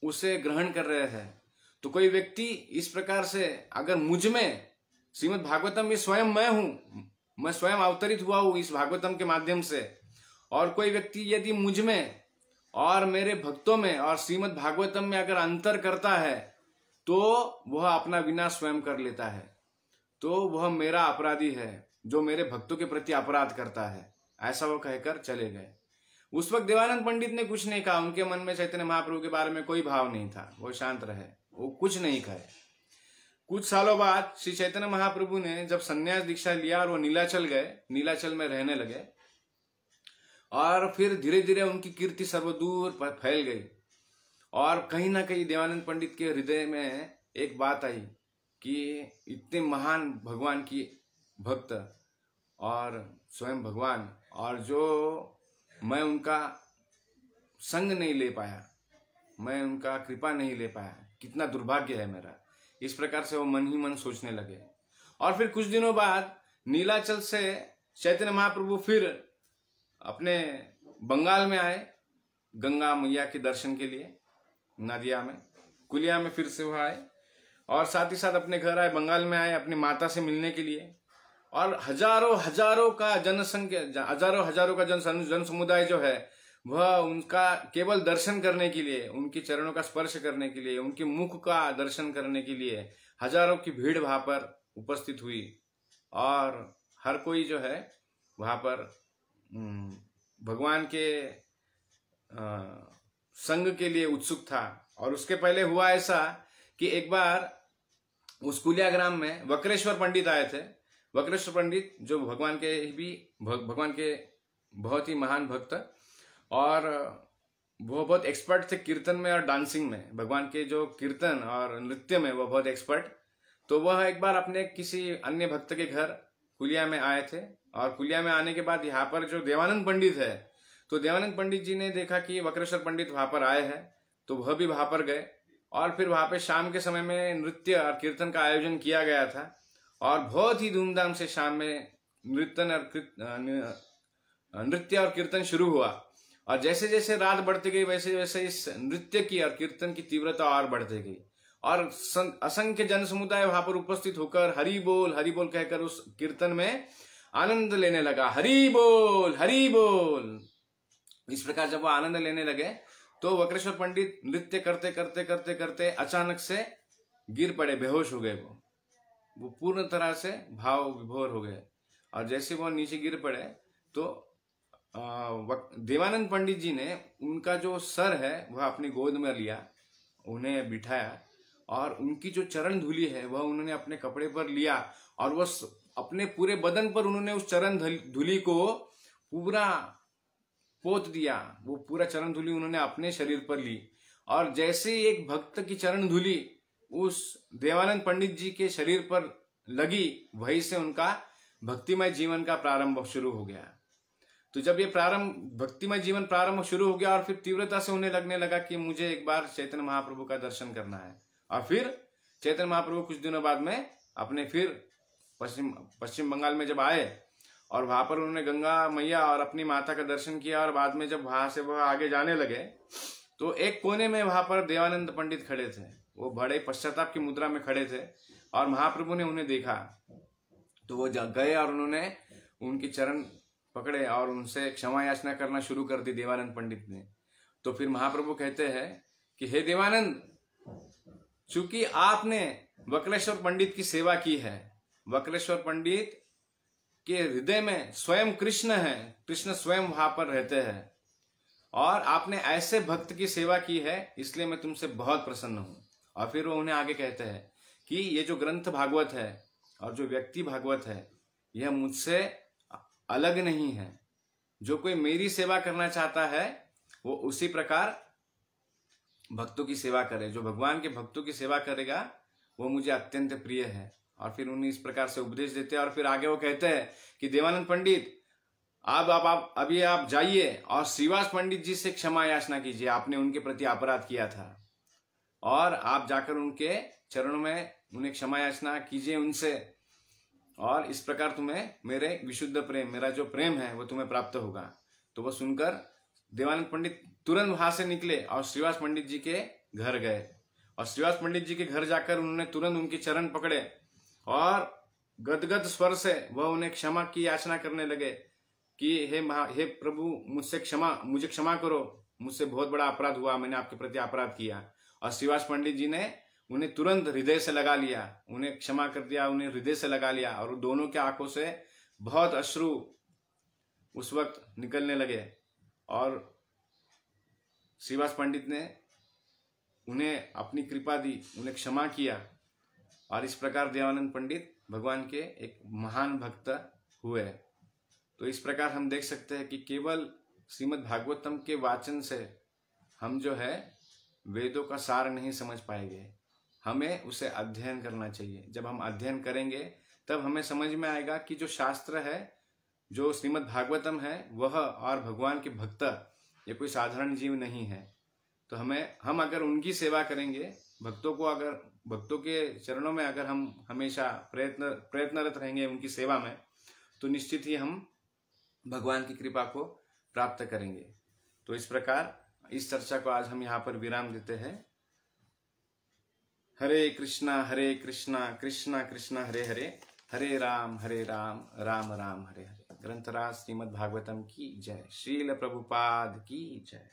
उसे ग्रहण कर रहे हैं। तो कोई व्यक्ति इस प्रकार से अगर मुझ में श्रीमद् भागवतम में स्वयं मैं हूं, मैं स्वयं अवतरित हुआ हूं इस भागवतम के माध्यम से, और कोई व्यक्ति यदि मुझ में और मेरे भक्तों में और श्रीमद् भागवतम में अगर अंतर करता है तो वह अपना विनाश स्वयं कर लेता है। तो वह मेरा अपराधी है जो मेरे भक्तों के प्रति अपराध करता है। ऐसा वो कहकर चले गए। उस वक्त देवानंद पंडित ने कुछ नहीं कहा, उनके मन में चैतन्य महाप्रभु के बारे में कोई भाव नहीं था, वो शांत रहे, वो कुछ नहीं कहे। कुछ सालों बाद श्री चैतन्य महाप्रभु ने जब संन्यास दीक्षा लिया और वो नीलाचल गए, नीलाचल में रहने लगे और फिर धीरे धीरे उनकी कीर्ति सर्वदूर फैल गई। और कहीं ना कहीं देवानंद पंडित के हृदय में एक बात आई कि इतने महान भगवान की भक्त और स्वयं भगवान, और जो मैं उनका संग नहीं ले पाया, मैं उनका कृपा नहीं ले पाया, कितना दुर्भाग्य है मेरा। इस प्रकार से वो मन ही मन सोचने लगे। और फिर कुछ दिनों बाद नीलाचल से चैतन्य महाप्रभु फिर अपने बंगाल में आए गंगा मैया के दर्शन के लिए। नदिया में कुलिया में फिर से वो आए और साथ ही साथ अपने घर आए, बंगाल में आए अपनी माता से मिलने के लिए। और हजारों हजारों का जनसंख्या, हजारों का जन समुदाय जो है वह उनका केवल दर्शन करने के लिए, उनके चरणों का स्पर्श करने के लिए, उनके मुख का दर्शन करने के लिए हजारों की भीड़ वहां पर उपस्थित हुई। और हर कोई जो है वहां पर भगवान के संग के लिए उत्सुक था। और उसके पहले हुआ ऐसा कि एक बार उस कुलिया ग्राम में वक्रेश्वर पंडित आए थे। वक्रेश्वर पंडित जो भगवान के बहुत ही महान भक्त, और वो बहुत एक्सपर्ट थे कीर्तन में और डांसिंग में, भगवान के जो कीर्तन और नृत्य में वो बहुत एक्सपर्ट। तो वह एक बार अपने किसी अन्य भक्त के घर कुलिया में आए थे और कुलिया में आने के बाद यहाँ पर जो देवानंद पंडित है, तो देवानंद पंडित जी ने देखा कि वक्रेश्वर पंडित वहां पर आए हैं, तो वह भी वहां पर गए। और फिर वहां पे शाम के समय में नृत्य और कीर्तन का आयोजन किया गया था और बहुत ही धूमधाम से शाम में नृत्य और कीर्तन शुरू हुआ। और जैसे जैसे रात बढ़ती गई वैसे वैसे इस नृत्य की और कीर्तन की तीव्रता और बढ़ती गई और असंख्य जन समुदाय वहां पर उपस्थित होकर हरि बोल कहकर उस कीर्तन में आनंद लेने लगा, हरि बोल हरि बोल। इस प्रकार जब वो आनंद लेने लगे तो वक्रेश्वर पंडित नृत्य करते करते करते करते अचानक से गिर पड़े, बेहोश हो गए। वो पूर्ण तरह से भाव विभोर हो गए। और जैसे वो नीचे गिर पड़े तो देवानंद पंडित जी ने उनका जो सर है वह अपनी गोद में लिया, उन्हें बिठाया और उनकी जो चरण धूली है वह उन्होंने अपने कपड़े पर लिया और वह अपने पूरे बदन पर उन्होंने उस चरण धूली को पूरा पोत दिया। वो पूरा चरण धूली उन्होंने अपने शरीर पर ली और जैसे ही एक भक्त की चरण धूली उस देवानंद पंडित जी के शरीर पर लगी, वहीं से उनका भक्तिमय जीवन का प्रारंभ शुरू हो गया। तो जब ये भक्तिमय जीवन प्रारंभ शुरू हो गया और फिर तीव्रता से उन्हें लगने लगा कि मुझे एक बार चैतन्य महाप्रभु का दर्शन करना है। और फिर चैतन्य महाप्रभु कुछ दिनों बाद में अपने फिर पश्चिम बंगाल में जब आए और वहां पर उन्होंने गंगा मैया और अपनी माता का दर्शन किया और बाद में जब वहां से वह आगे जाने लगे तो एक कोने में वहां पर देवानंद पंडित खड़े थे। वो बड़े पश्चाताप की मुद्रा में खड़े थे और महाप्रभु ने उन्हें देखा तो वो गए और उन्होंने उनकी चरण पकड़े और उनसे क्षमा याचना करना शुरू कर दी देवानंद पंडित ने। तो फिर महाप्रभु कहते हैं कि हे देवानंद, चूंकि आपने वक्रेश्वर पंडित की सेवा की है, वक्रेश्वर पंडित के हृदय में स्वयं कृष्ण है, कृष्ण स्वयं वहां पर रहते हैं और आपने ऐसे भक्त की सेवा की है, इसलिए मैं तुमसे बहुत प्रसन्न हूं। और फिर वो उन्हें आगे कहते हैं कि ये जो ग्रंथ भागवत है और जो व्यक्ति भागवत है यह मुझसे अलग नहीं है। जो कोई मेरी सेवा करना चाहता है वो उसी प्रकार भक्तों की सेवा करे। जो भगवान के भक्तों की सेवा करेगा वो मुझे अत्यंत प्रिय है। और फिर उन्हें इस प्रकार से उपदेश देते हैं और फिर आगे वो कहते हैं कि देवानंद पंडित अभी आप जाइए और श्रीवास पंडित जी से क्षमा याचना कीजिए, आपने उनके प्रति अपराध किया था और आप जाकर उनके चरणों में उन्हें क्षमा याचना कीजिए उनसे और इस प्रकार तुम्हें मेरे विशुद्ध प्रेम, मेरा जो प्रेम है वो तुम्हें प्राप्त होगा। तो वो सुनकर देवानंद पंडित तुरंत वहां से निकले और श्रीवास पंडित जी के घर गए और श्रीवास पंडित जी के घर जाकर उन्होंने तुरंत उनके चरण पकड़े और गदगद स्वर से वह उन्हें क्षमा की याचना करने लगे कि हे प्रभु, मुझे क्षमा करो, मुझसे बहुत बड़ा अपराध हुआ, मैंने आपके प्रति अपराध किया। और श्रीवास पंडित जी ने उन्हें तुरंत हृदय से लगा लिया, उन्हें क्षमा कर दिया, उन्हें हृदय से लगा लिया और दोनों के आंखों से बहुत अश्रु उस वक्त निकलने लगे और श्रीवास पंडित ने उन्हें अपनी कृपा दी, उन्हें क्षमा किया और इस प्रकार देवानंद पंडित भगवान के एक महान भक्त हुए। तो इस प्रकार हम देख सकते हैं कि केवल श्रीमद् भागवतम के वाचन से हम जो है वेदों का सार नहीं समझ पाएंगे, हमें उसे अध्ययन करना चाहिए। जब हम अध्ययन करेंगे तब हमें समझ में आएगा कि जो शास्त्र है, जो श्रीमद् भागवतम है, वह और भगवान के भक्त ये कोई साधारण जीव नहीं है। तो हम अगर उनकी सेवा करेंगे, भक्तों के चरणों में अगर हम हमेशा प्रयत्नरत रहेंगे उनकी सेवा में, तो निश्चित ही हम भगवान की कृपा को प्राप्त करेंगे। तो इस प्रकार इस चर्चा को आज हम यहाँ पर विराम देते हैं। हरे कृष्णा कृष्णा कृष्णा हरे हरे, हरे राम राम राम हरे हरे। ग्रंथराज श्रीमद् भागवतम की जय। श्रील प्रभुपाद की जय।